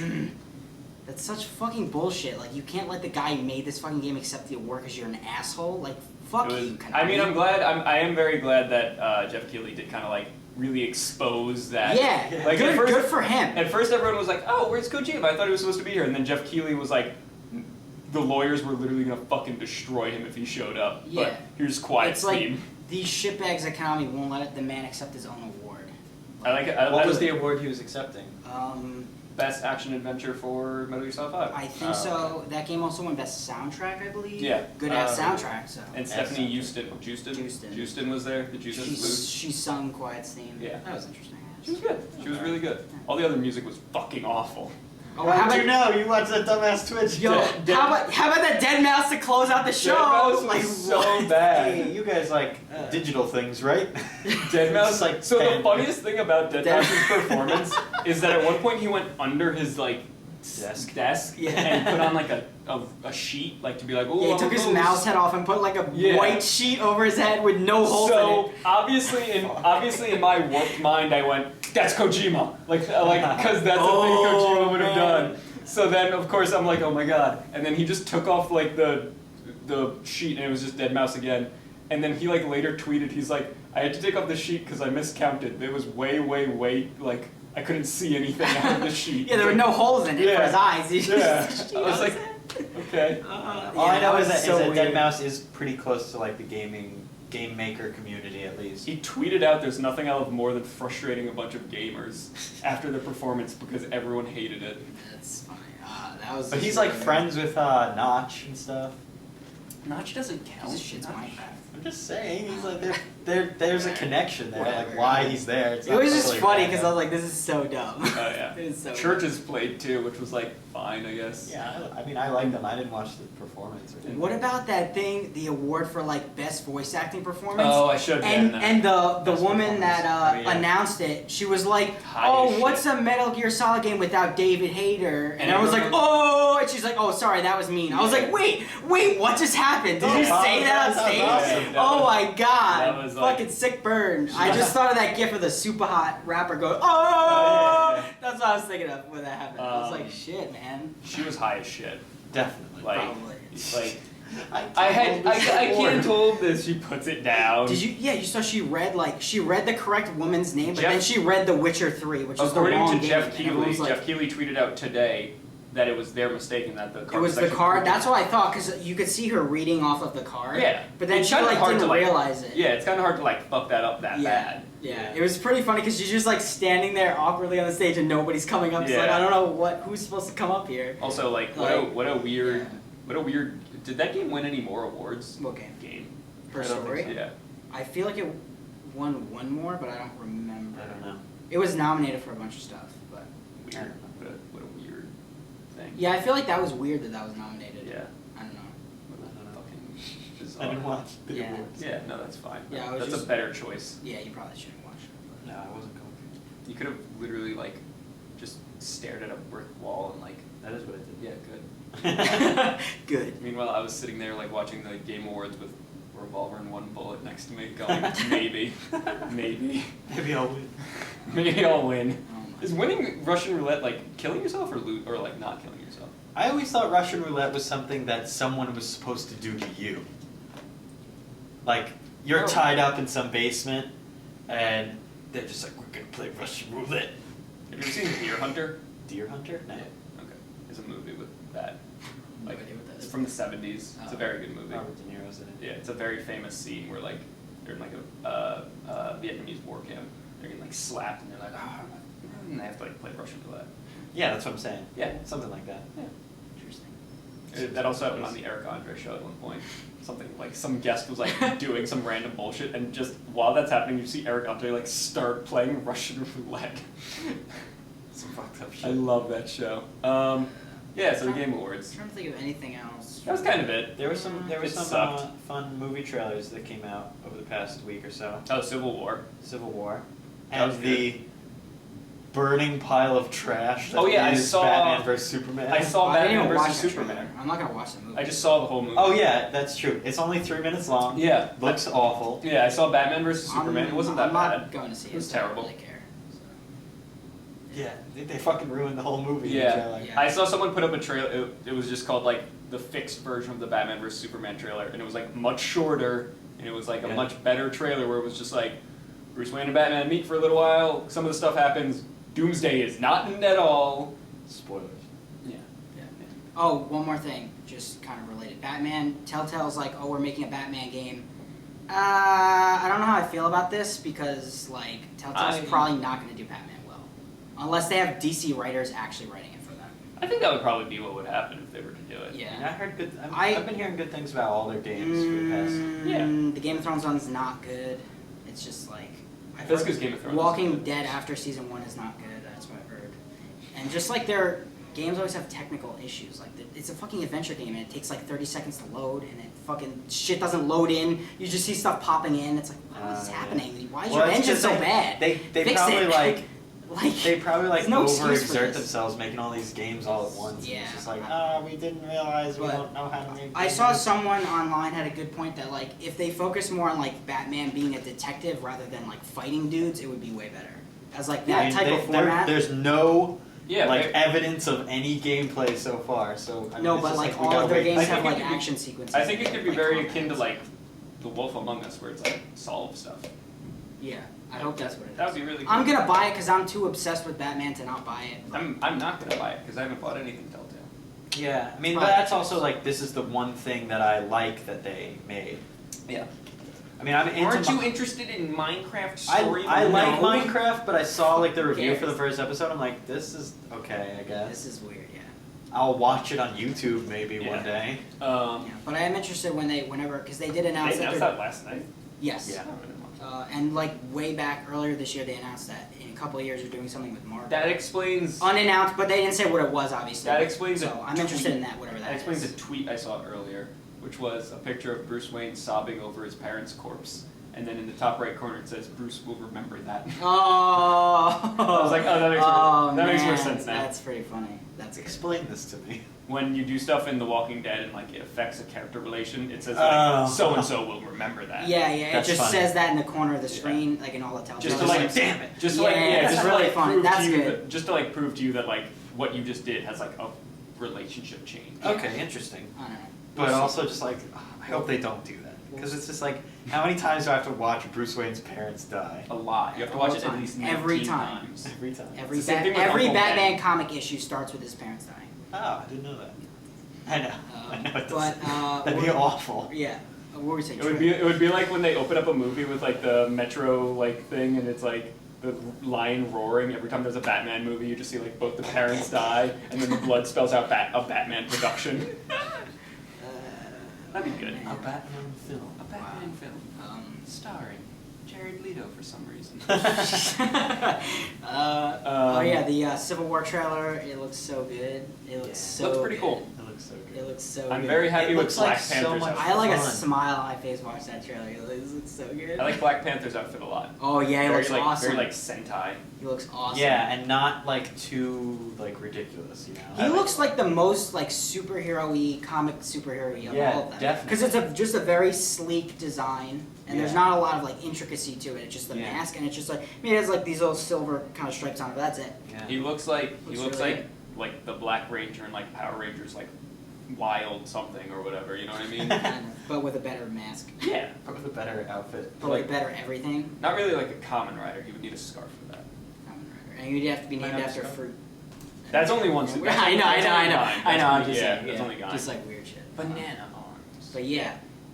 [SPEAKER 3] That's such fucking bullshit. Like, you can't let the guy who made this fucking game accept the award because you're an asshole. Like, fuck
[SPEAKER 2] It was-
[SPEAKER 3] you, Konami.
[SPEAKER 2] I mean, I am very glad that Jeff Keighley did kind of like really expose that.
[SPEAKER 3] Yeah,
[SPEAKER 2] Like,
[SPEAKER 3] good,
[SPEAKER 2] at first-
[SPEAKER 3] good for him.
[SPEAKER 2] At first, everyone was like, "Oh, where's Kojima? I thought he was supposed to be here." And then Jeff Keighley was like, "The lawyers were literally gonna fucking destroy him if he showed up."
[SPEAKER 3] Yeah.
[SPEAKER 2] But here's Quiet
[SPEAKER 3] It's like
[SPEAKER 2] Steam.
[SPEAKER 3] these shitbags at Konami won't let the man accept his own award.
[SPEAKER 2] I like it.
[SPEAKER 1] What was the award he was accepting?
[SPEAKER 2] best action adventure for Metal Gear Solid 5?
[SPEAKER 3] I think so.
[SPEAKER 1] Okay.
[SPEAKER 3] That game also won best soundtrack, I believe.
[SPEAKER 2] Yeah.
[SPEAKER 3] Good ass soundtrack. So.
[SPEAKER 2] And Stephanie Houston was there. Did Houston lose?
[SPEAKER 3] She sung Quiet's theme.
[SPEAKER 2] Yeah.
[SPEAKER 3] That was interesting.
[SPEAKER 2] She was good. She was really good. All the other music was fucking awful.
[SPEAKER 3] Oh,
[SPEAKER 1] How did you know? You watched that dumbass Twitch.
[SPEAKER 3] Yo, how about that Dead Mouse to close out the show?
[SPEAKER 2] Mouse was
[SPEAKER 3] like
[SPEAKER 2] so
[SPEAKER 3] what?
[SPEAKER 2] bad.
[SPEAKER 1] Hey, you guys like digital things, right?
[SPEAKER 2] Dead Mouse,
[SPEAKER 1] It's like
[SPEAKER 2] so the
[SPEAKER 1] 10.
[SPEAKER 2] funniest thing about Dead Mouse's performance is that at one point he went under his like desk
[SPEAKER 3] Yeah.
[SPEAKER 2] and put on like a sheet like to be like, oh,
[SPEAKER 3] Yeah, he took his mouse head off and put like a
[SPEAKER 2] Yeah.
[SPEAKER 3] white sheet over his head with no holes in
[SPEAKER 2] So
[SPEAKER 3] it.
[SPEAKER 2] obviously in my warped mind I went, that's Kojima, like because that's the thing Kojima would have done. So then of course I'm like, oh my god, and then he just took off like the sheet and it was just Dead Mouse again. And then he like later tweeted, he's like, I had to take off the sheet because I miscounted. It was way like I couldn't see anything out of the sheet.
[SPEAKER 3] Yeah, there were no holes in it for his eyes. He
[SPEAKER 2] Yeah.
[SPEAKER 3] just-
[SPEAKER 2] I was like, okay.
[SPEAKER 1] All I know is that
[SPEAKER 3] so
[SPEAKER 1] Dead
[SPEAKER 3] weird.
[SPEAKER 1] Mouse is pretty close to like the game maker community at least.
[SPEAKER 2] He tweeted out, there's nothing I love more than frustrating a bunch of gamers after the performance because everyone hated it.
[SPEAKER 3] That's funny. That was.
[SPEAKER 1] But he's
[SPEAKER 3] just
[SPEAKER 1] like
[SPEAKER 3] weird.
[SPEAKER 1] friends with Notch and stuff.
[SPEAKER 2] Notch doesn't count.
[SPEAKER 3] This shit's Minecraft.
[SPEAKER 1] I'm just saying, he's like there's a connection there,
[SPEAKER 3] Whatever.
[SPEAKER 1] like why he's there. It's
[SPEAKER 3] It
[SPEAKER 1] not
[SPEAKER 3] was just
[SPEAKER 1] totally
[SPEAKER 3] funny
[SPEAKER 1] random.
[SPEAKER 3] because I was like, this is so dumb.
[SPEAKER 2] Oh yeah.
[SPEAKER 3] It is so
[SPEAKER 2] Churches played too, which was like fine, I guess.
[SPEAKER 1] Yeah, I mean I like them. I didn't watch the performance or anything.
[SPEAKER 3] What about that thing, the award for like best voice acting performance?
[SPEAKER 2] Oh, I should have
[SPEAKER 3] And
[SPEAKER 2] gotten that.
[SPEAKER 3] the
[SPEAKER 1] Best
[SPEAKER 3] woman that
[SPEAKER 1] performance. Oh, yeah.
[SPEAKER 3] announced it, she was like,
[SPEAKER 2] High
[SPEAKER 3] "Oh,
[SPEAKER 2] as
[SPEAKER 3] what's
[SPEAKER 2] shit.
[SPEAKER 3] a Metal Gear Solid game without David Hayter?" And
[SPEAKER 2] And
[SPEAKER 3] I was like,
[SPEAKER 2] everyone-
[SPEAKER 3] "Oh," and she's like, "Oh, sorry, that was mean." I was like, "Wait, what just happened? Did
[SPEAKER 1] Oh,
[SPEAKER 3] you say that on
[SPEAKER 1] that was
[SPEAKER 3] stage?"
[SPEAKER 1] awesome.
[SPEAKER 3] Oh my god,
[SPEAKER 2] That was like-
[SPEAKER 3] fucking sick burn. I just thought of that gif of the super hot rapper going, "Oh!"
[SPEAKER 2] yeah.
[SPEAKER 3] That's what I was thinking of when that happened. I was like,
[SPEAKER 2] Um,
[SPEAKER 3] "Shit, man."
[SPEAKER 2] She was high as shit.
[SPEAKER 1] Definitely.
[SPEAKER 2] Like,
[SPEAKER 3] Probably.
[SPEAKER 2] like
[SPEAKER 1] I
[SPEAKER 2] I can't hold this. She puts it down.
[SPEAKER 3] Did you? Yeah, you saw she read the correct woman's name, but
[SPEAKER 2] Jeff-
[SPEAKER 3] then she read The Witcher 3, which was the
[SPEAKER 2] According
[SPEAKER 3] wrong
[SPEAKER 2] to
[SPEAKER 3] game.
[SPEAKER 2] Jeff
[SPEAKER 3] and
[SPEAKER 2] Keighley,
[SPEAKER 3] everyone was like,
[SPEAKER 2] Jeff Keighley tweeted out today that it was their mistake and that the card
[SPEAKER 3] it was the
[SPEAKER 2] actually
[SPEAKER 3] card.
[SPEAKER 2] correct.
[SPEAKER 3] That's what I thought because you could see her reading off of the card.
[SPEAKER 2] Yeah,
[SPEAKER 3] But then
[SPEAKER 2] it's
[SPEAKER 3] she
[SPEAKER 2] kinda
[SPEAKER 3] like
[SPEAKER 2] hard
[SPEAKER 3] didn't
[SPEAKER 2] to, like-
[SPEAKER 3] realize it.
[SPEAKER 2] Yeah, it's kind of hard to like fuck that up that bad.
[SPEAKER 3] Yeah, it was pretty funny because she's just like standing there awkwardly on the stage and nobody's coming up. It's like
[SPEAKER 2] Yeah.
[SPEAKER 3] I don't know who's supposed to come up here.
[SPEAKER 2] Also, like,
[SPEAKER 3] Like,
[SPEAKER 2] what a weird,
[SPEAKER 3] yeah.
[SPEAKER 2] what a weird. Did that game win any more awards?
[SPEAKER 3] What game?
[SPEAKER 2] Game.
[SPEAKER 3] For
[SPEAKER 1] I don't think
[SPEAKER 3] story.
[SPEAKER 2] Yeah.
[SPEAKER 3] I feel like it won one more, but I don't remember.
[SPEAKER 1] I don't know.
[SPEAKER 3] It was nominated for a bunch of stuff, but
[SPEAKER 2] Weird. What a weird thing.
[SPEAKER 3] yeah, I feel like that was weird that was nominated.
[SPEAKER 2] Yeah.
[SPEAKER 3] I don't know.
[SPEAKER 2] What a fucking bizarre.
[SPEAKER 1] I didn't watch the
[SPEAKER 3] Yeah.
[SPEAKER 1] awards.
[SPEAKER 2] Yeah, no, that's fine.
[SPEAKER 3] Yeah, I was
[SPEAKER 2] That's
[SPEAKER 3] just-
[SPEAKER 2] a better choice.
[SPEAKER 3] Yeah, you probably shouldn't watch it.
[SPEAKER 1] No, I wasn't going
[SPEAKER 2] You could have literally like just stared at a brick wall and like,
[SPEAKER 1] to. That is what I did.
[SPEAKER 2] yeah, good.
[SPEAKER 3] Good.
[SPEAKER 2] Meanwhile, I was sitting there like watching the Game Awards with revolver and one bullet next to me, going, maybe.
[SPEAKER 1] Maybe I'll win.
[SPEAKER 2] Maybe I'll win.
[SPEAKER 3] Oh my
[SPEAKER 2] Is winning Russian roulette like killing yourself or like not killing yourself?
[SPEAKER 1] I always thought Russian roulette was something that someone was supposed to do to you. Like, you're
[SPEAKER 3] Oh.
[SPEAKER 1] tied up in some basement, and they're just like, we're gonna play Russian roulette.
[SPEAKER 2] Have you ever seen Deer Hunter?
[SPEAKER 1] Deer Hunter? No.
[SPEAKER 2] Okay. There's a movie with that.
[SPEAKER 3] No
[SPEAKER 2] Like,
[SPEAKER 3] idea what that
[SPEAKER 2] it's
[SPEAKER 3] is.
[SPEAKER 2] from the 70s. It's a very good movie.
[SPEAKER 1] Robert De Niro's in it.
[SPEAKER 2] Yeah, it's a very famous scene where like they're in like a Vietnamese war camp. They're getting like slapped and they're like, and they have to like play Russian roulette.
[SPEAKER 1] Yeah, that's what I'm saying.
[SPEAKER 2] Yeah.
[SPEAKER 1] Something like that.
[SPEAKER 2] Yeah.
[SPEAKER 1] Interesting.
[SPEAKER 2] That also happened on the Eric Andre show at one point. Something like some guest was like doing some random bullshit, and just while that's happening, you see Eric Andre like start playing Russian roulette.
[SPEAKER 1] Some fucked up shit.
[SPEAKER 2] I love that show. Yeah, so the Game Awards.
[SPEAKER 3] I'm trying to think of anything else.
[SPEAKER 2] That was kind of it.
[SPEAKER 1] There were some
[SPEAKER 2] It sucked.
[SPEAKER 1] fun movie trailers that came out over the past week or so.
[SPEAKER 2] Oh, Civil War.
[SPEAKER 1] Civil War.
[SPEAKER 2] That
[SPEAKER 1] And
[SPEAKER 2] was
[SPEAKER 1] the burning pile of trash that
[SPEAKER 2] Oh, yeah, I
[SPEAKER 1] is
[SPEAKER 2] saw-
[SPEAKER 1] Batman vs Superman.
[SPEAKER 2] I saw
[SPEAKER 3] I didn't
[SPEAKER 2] Batman
[SPEAKER 3] even watch
[SPEAKER 2] vs
[SPEAKER 3] that
[SPEAKER 2] Superman.
[SPEAKER 3] trailer. I'm not gonna watch the movie.
[SPEAKER 2] I just saw the whole movie.
[SPEAKER 1] Oh yeah, that's true. It's only 3 minutes long.
[SPEAKER 2] Yeah.
[SPEAKER 1] Looks awful.
[SPEAKER 2] Yeah, I saw Batman vs Superman. It wasn't that
[SPEAKER 3] I'm
[SPEAKER 2] bad.
[SPEAKER 3] not going to see it.
[SPEAKER 2] It was
[SPEAKER 3] so I don't
[SPEAKER 2] terrible.
[SPEAKER 3] really care. So.
[SPEAKER 1] Yeah, they fucking ruined the whole movie. in the
[SPEAKER 2] Yeah.
[SPEAKER 1] trailer.
[SPEAKER 3] Yeah.
[SPEAKER 2] I saw someone put up a trailer. It was just called like the fixed version of the Batman vs Superman trailer, and it was like much shorter, and it was like a
[SPEAKER 1] Yeah.
[SPEAKER 2] much better trailer where it was just like Bruce Wayne and Batman meet for a little while. Some of the stuff happens. Doomsday is not in it at all.
[SPEAKER 1] Spoilers.
[SPEAKER 2] Yeah.
[SPEAKER 3] Yeah. Oh, one more thing, just kind of related. Batman, Telltale's like, oh, we're making a Batman game. I don't know how I feel about this because, like, Telltale's probably not going to do Batman well. Unless they have DC writers actually writing it for them.
[SPEAKER 2] I think that would probably be what would happen if they were to do it.
[SPEAKER 1] I mean, I
[SPEAKER 3] Yeah.
[SPEAKER 1] heard good.
[SPEAKER 3] I-
[SPEAKER 1] I've been hearing good things about all their games for the past.
[SPEAKER 2] Yeah.
[SPEAKER 3] The Game of Thrones one's not good. It's just like... I've
[SPEAKER 2] That's
[SPEAKER 3] heard
[SPEAKER 2] 'cause Game of Thrones is
[SPEAKER 3] Walking
[SPEAKER 2] good.
[SPEAKER 3] Dead after season 1 is not good, that's what I've heard. And just like their games always have technical issues. Like, it's a fucking adventure game and it takes like 30 seconds to load and it fucking shit doesn't load in. You just see stuff popping in. It's like, what is
[SPEAKER 1] Yeah.
[SPEAKER 3] happening? Why is
[SPEAKER 1] Well,
[SPEAKER 3] your
[SPEAKER 1] it's
[SPEAKER 3] engine
[SPEAKER 1] 'cause
[SPEAKER 3] so
[SPEAKER 1] they-
[SPEAKER 3] bad?
[SPEAKER 1] They
[SPEAKER 3] Fix
[SPEAKER 1] probably
[SPEAKER 3] it.
[SPEAKER 1] like.
[SPEAKER 3] Like,
[SPEAKER 1] They probably like
[SPEAKER 3] there's no excuse for
[SPEAKER 1] overexert
[SPEAKER 3] this.
[SPEAKER 1] themselves making all these games all at once.
[SPEAKER 3] Yeah.
[SPEAKER 1] It's just like, we didn't realize we
[SPEAKER 3] But
[SPEAKER 1] don't know how to make.
[SPEAKER 3] I saw
[SPEAKER 1] games."
[SPEAKER 3] someone online had a good point that like if they focus more on like Batman being a detective rather than like fighting dudes, it would be way better. As like
[SPEAKER 1] I
[SPEAKER 3] that
[SPEAKER 1] mean,
[SPEAKER 3] type of
[SPEAKER 1] there-
[SPEAKER 3] format.
[SPEAKER 1] There's no
[SPEAKER 2] Yeah.
[SPEAKER 1] like
[SPEAKER 2] they-
[SPEAKER 1] evidence of any gameplay so far. So I mean,
[SPEAKER 3] No,
[SPEAKER 1] it's
[SPEAKER 3] but
[SPEAKER 1] just
[SPEAKER 3] like
[SPEAKER 1] we
[SPEAKER 3] all
[SPEAKER 1] gotta
[SPEAKER 3] of their
[SPEAKER 1] wait.
[SPEAKER 3] games
[SPEAKER 2] I
[SPEAKER 3] have
[SPEAKER 2] think it
[SPEAKER 3] like
[SPEAKER 2] could be-
[SPEAKER 3] action sequences.
[SPEAKER 2] I think it could be
[SPEAKER 3] like,
[SPEAKER 2] very
[SPEAKER 3] combat
[SPEAKER 2] akin to
[SPEAKER 3] and
[SPEAKER 2] like The Wolf Among Us, where it's like solve stuff.
[SPEAKER 3] stuff. Yeah, I hope that's what it is.
[SPEAKER 2] That would be really cool.
[SPEAKER 3] I'm gonna buy it because I'm too obsessed with Batman to not buy it.
[SPEAKER 2] I'm not gonna buy it because I haven't bought anything Telltale.
[SPEAKER 1] Yeah, I mean, but
[SPEAKER 3] Right.
[SPEAKER 1] that's also like this is the one thing that I like that they made.
[SPEAKER 2] Yeah.
[SPEAKER 1] I mean, I'm into.
[SPEAKER 2] Aren't you interested in Minecraft
[SPEAKER 1] I
[SPEAKER 2] story?
[SPEAKER 1] like
[SPEAKER 3] No.
[SPEAKER 1] Minecraft, but I saw like the
[SPEAKER 3] Who
[SPEAKER 1] review for the
[SPEAKER 3] cares?
[SPEAKER 1] first episode. I'm like, this is okay, I guess.
[SPEAKER 3] This is weird, yeah.
[SPEAKER 1] I'll watch it on YouTube maybe
[SPEAKER 2] Yeah.
[SPEAKER 1] one day.
[SPEAKER 3] Yeah, but I am interested whenever because they did announce
[SPEAKER 2] They announced
[SPEAKER 3] they're
[SPEAKER 2] that last night.
[SPEAKER 3] yes.
[SPEAKER 1] Yeah.
[SPEAKER 3] And like way back earlier this year, they announced that in a couple of years they're doing something with Marvel.
[SPEAKER 2] That explains.
[SPEAKER 3] Unannounced, but they didn't say what it was, obviously.
[SPEAKER 2] That explains
[SPEAKER 3] So
[SPEAKER 2] a
[SPEAKER 3] I'm interested
[SPEAKER 2] tweet.
[SPEAKER 3] in that, whatever that
[SPEAKER 2] That explains
[SPEAKER 3] is.
[SPEAKER 2] a tweet I saw earlier, which was a picture of Bruce Wayne sobbing over his parents' corpse, and then in the top right corner it says, "Bruce will remember that."
[SPEAKER 3] Oh.
[SPEAKER 2] I was like, oh, that makes more
[SPEAKER 3] man,
[SPEAKER 2] sense now.
[SPEAKER 3] That's pretty funny. That's
[SPEAKER 1] Explain this to me.
[SPEAKER 2] When you do stuff in The Walking Dead and like it affects a character relation, it says
[SPEAKER 1] Oh.
[SPEAKER 2] like so and so will remember that.
[SPEAKER 3] Yeah, yeah.
[SPEAKER 1] That's
[SPEAKER 3] it just
[SPEAKER 1] funny.
[SPEAKER 3] says that in the corner of the screen, like in all the Telltale.
[SPEAKER 2] Just to
[SPEAKER 1] Just
[SPEAKER 2] like,
[SPEAKER 1] like, damn it.
[SPEAKER 2] just to like,
[SPEAKER 3] Yeah,
[SPEAKER 2] yeah,
[SPEAKER 3] that's
[SPEAKER 2] just to
[SPEAKER 3] really
[SPEAKER 2] like
[SPEAKER 3] fun.
[SPEAKER 2] prove
[SPEAKER 3] That's
[SPEAKER 2] to you
[SPEAKER 3] good.
[SPEAKER 2] that, just to like prove to you that like what you just did has like a relationship change.
[SPEAKER 1] Okay, interesting.
[SPEAKER 3] I don't know.
[SPEAKER 1] But also just like, I hope they don't do that. Because it's just like, how many times do I have to watch Bruce Wayne's parents die?
[SPEAKER 2] A lot. You have to
[SPEAKER 3] All
[SPEAKER 2] watch
[SPEAKER 3] the
[SPEAKER 2] it at
[SPEAKER 3] time.
[SPEAKER 2] least
[SPEAKER 3] Every
[SPEAKER 2] 19
[SPEAKER 3] time.
[SPEAKER 2] times.
[SPEAKER 1] Every time.
[SPEAKER 3] Every,
[SPEAKER 2] It's the same thing with
[SPEAKER 3] every
[SPEAKER 2] Uncle
[SPEAKER 3] Batman
[SPEAKER 2] Ben.
[SPEAKER 3] comic issue starts with his parents dying.
[SPEAKER 1] Oh, I didn't know that. I know. I know it
[SPEAKER 3] but,
[SPEAKER 1] doesn't. That'd be
[SPEAKER 3] what-
[SPEAKER 1] awful.
[SPEAKER 3] Yeah. What were we saying?
[SPEAKER 2] It would be like when they open up a movie with like the Metro like thing and it's like the lion roaring every time there's a Batman movie. You just see like both the parents die and then the blood spells out a Batman production. That'd be good.
[SPEAKER 1] A Batman film.
[SPEAKER 2] A Batman film starring Jared Leto for some reason.
[SPEAKER 3] Oh yeah, the Civil War trailer. It looks so good. It looks so.
[SPEAKER 2] Looks pretty
[SPEAKER 3] good.
[SPEAKER 2] cool.
[SPEAKER 1] It looks looks so good.
[SPEAKER 3] It looks so
[SPEAKER 2] I'm
[SPEAKER 3] good.
[SPEAKER 2] very happy
[SPEAKER 1] It
[SPEAKER 2] with
[SPEAKER 1] looks like
[SPEAKER 2] Black
[SPEAKER 1] so
[SPEAKER 2] Panther's
[SPEAKER 1] much
[SPEAKER 2] outfit.
[SPEAKER 3] I had like a
[SPEAKER 1] fun.
[SPEAKER 3] smile on my face watching that trailer. It looks so good.
[SPEAKER 2] I like Black Panther's outfit a lot.
[SPEAKER 3] Oh yeah, he
[SPEAKER 2] Very
[SPEAKER 3] looks
[SPEAKER 2] like
[SPEAKER 3] awesome.
[SPEAKER 2] very like Sentai.
[SPEAKER 3] He looks awesome.
[SPEAKER 1] Yeah, and not like too like ridiculous, you know.
[SPEAKER 3] He looks like the most like superhero-y, comic superhero-y of
[SPEAKER 1] Yeah,
[SPEAKER 3] all of them.
[SPEAKER 1] definitely.
[SPEAKER 3] Because it's just a very sleek design, and there's
[SPEAKER 1] Yeah.
[SPEAKER 3] not a lot of like intricacy to it. It's just the
[SPEAKER 1] Yeah.
[SPEAKER 3] mask, and it's just like it has like these little silver kind of stripes on it, but that's it.
[SPEAKER 1] Yeah.
[SPEAKER 2] He looks like
[SPEAKER 3] Looks really
[SPEAKER 2] like the Black Ranger and like Power Rangers like wild something or whatever. You know what I mean?
[SPEAKER 3] Kind of, but with a better mask,
[SPEAKER 2] Yeah.
[SPEAKER 1] But with a better outfit.
[SPEAKER 3] but with better everything.
[SPEAKER 2] Not really like a common rider. He would need a scarf for that.
[SPEAKER 3] And you'd have to be
[SPEAKER 1] Might
[SPEAKER 3] named
[SPEAKER 1] have
[SPEAKER 3] after
[SPEAKER 1] stuff.
[SPEAKER 3] fruit.
[SPEAKER 2] That's only one.
[SPEAKER 3] I know. I'm just
[SPEAKER 2] yeah,
[SPEAKER 3] saying.
[SPEAKER 2] that's
[SPEAKER 3] Yeah.
[SPEAKER 2] only gone.
[SPEAKER 3] Just like weird shit.
[SPEAKER 2] Banana arms.
[SPEAKER 3] But yeah,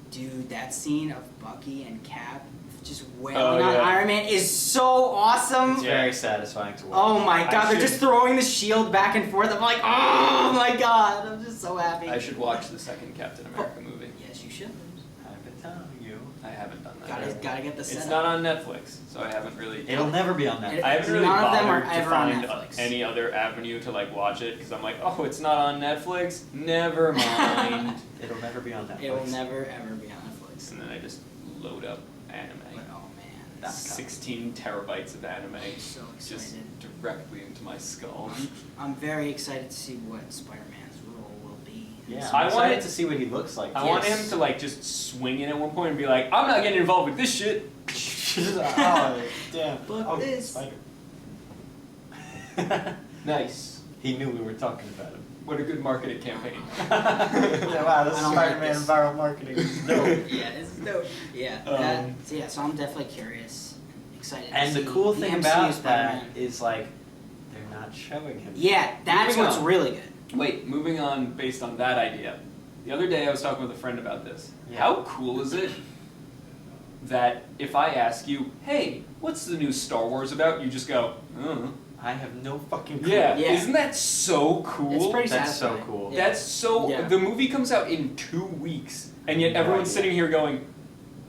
[SPEAKER 3] dude, that scene of Bucky and Cap just wailing
[SPEAKER 2] Oh,
[SPEAKER 3] on
[SPEAKER 2] yeah.
[SPEAKER 3] Iron Man is so awesome.
[SPEAKER 1] It's very satisfying to watch.
[SPEAKER 3] Oh my god,
[SPEAKER 2] I
[SPEAKER 3] they're
[SPEAKER 2] should-
[SPEAKER 3] just throwing the shield back and forth. I'm like, oh my god, I'm just so happy.
[SPEAKER 2] I should watch the second Captain America movie.
[SPEAKER 3] Yes, you should.
[SPEAKER 1] I've been telling you.
[SPEAKER 2] I haven't done that.
[SPEAKER 3] Gotta get the setup.
[SPEAKER 2] It's not on Netflix, so I haven't really.
[SPEAKER 1] It'll never be on
[SPEAKER 3] It-
[SPEAKER 1] Netflix.
[SPEAKER 2] I haven't really
[SPEAKER 3] None of them
[SPEAKER 2] bothered
[SPEAKER 3] are
[SPEAKER 2] to
[SPEAKER 3] ever on
[SPEAKER 2] find
[SPEAKER 3] Netflix.
[SPEAKER 2] any other avenue to like watch it because I'm like, oh, it's not on Netflix. Never mind.
[SPEAKER 1] It'll never be on Netflix.
[SPEAKER 3] It will never ever be on Netflix.
[SPEAKER 2] And then I just load up anime.
[SPEAKER 3] But oh man,
[SPEAKER 1] That's
[SPEAKER 2] 16 terabytes of anime
[SPEAKER 3] I'm so
[SPEAKER 2] just
[SPEAKER 3] excited.
[SPEAKER 2] directly into my skull.
[SPEAKER 3] I'm very excited to see what Spider-Man's role will be.
[SPEAKER 1] Yeah,
[SPEAKER 2] I
[SPEAKER 1] I'm excited
[SPEAKER 2] wanted-
[SPEAKER 1] to see what he looks like.
[SPEAKER 2] I want
[SPEAKER 3] Yes.
[SPEAKER 2] him to like just swing in at one point and be like, I'm not getting involved with this shit.
[SPEAKER 1] Oh, damn.
[SPEAKER 3] Fuck
[SPEAKER 1] Oh,
[SPEAKER 3] this.
[SPEAKER 1] Spider.
[SPEAKER 2] Nice.
[SPEAKER 1] He knew we were talking about him.
[SPEAKER 2] What a good marketing campaign.
[SPEAKER 1] Yeah, wow, this
[SPEAKER 3] I don't like
[SPEAKER 1] Spider-Man
[SPEAKER 3] this.
[SPEAKER 1] viral marketing is dope.
[SPEAKER 3] Yeah, it's dope. Yeah, so I'm definitely curious, and excited. to
[SPEAKER 1] And the
[SPEAKER 3] see
[SPEAKER 1] cool
[SPEAKER 3] the
[SPEAKER 1] thing
[SPEAKER 3] MCU
[SPEAKER 1] about
[SPEAKER 3] Spider-Man.
[SPEAKER 1] that is like they're not showing him.
[SPEAKER 3] Yeah, that's
[SPEAKER 2] Moving
[SPEAKER 3] what's
[SPEAKER 2] on.
[SPEAKER 3] really good.
[SPEAKER 2] Wait, moving on based on that idea. The other day I was talking with a friend about this.
[SPEAKER 1] Yeah.
[SPEAKER 2] How cool is it that if I ask you, hey, what's the new Star Wars about? You just go,
[SPEAKER 1] I have no fucking clue.
[SPEAKER 2] Yeah.
[SPEAKER 3] Yeah.
[SPEAKER 2] Isn't that so cool?
[SPEAKER 3] It's pretty
[SPEAKER 1] That's so
[SPEAKER 3] satisfying.
[SPEAKER 1] cool.
[SPEAKER 3] Yeah.
[SPEAKER 2] That's so.
[SPEAKER 3] Yeah.
[SPEAKER 2] The movie comes out in 2 weeks, and yet
[SPEAKER 1] No
[SPEAKER 2] everyone's
[SPEAKER 1] idea.
[SPEAKER 2] sitting here going,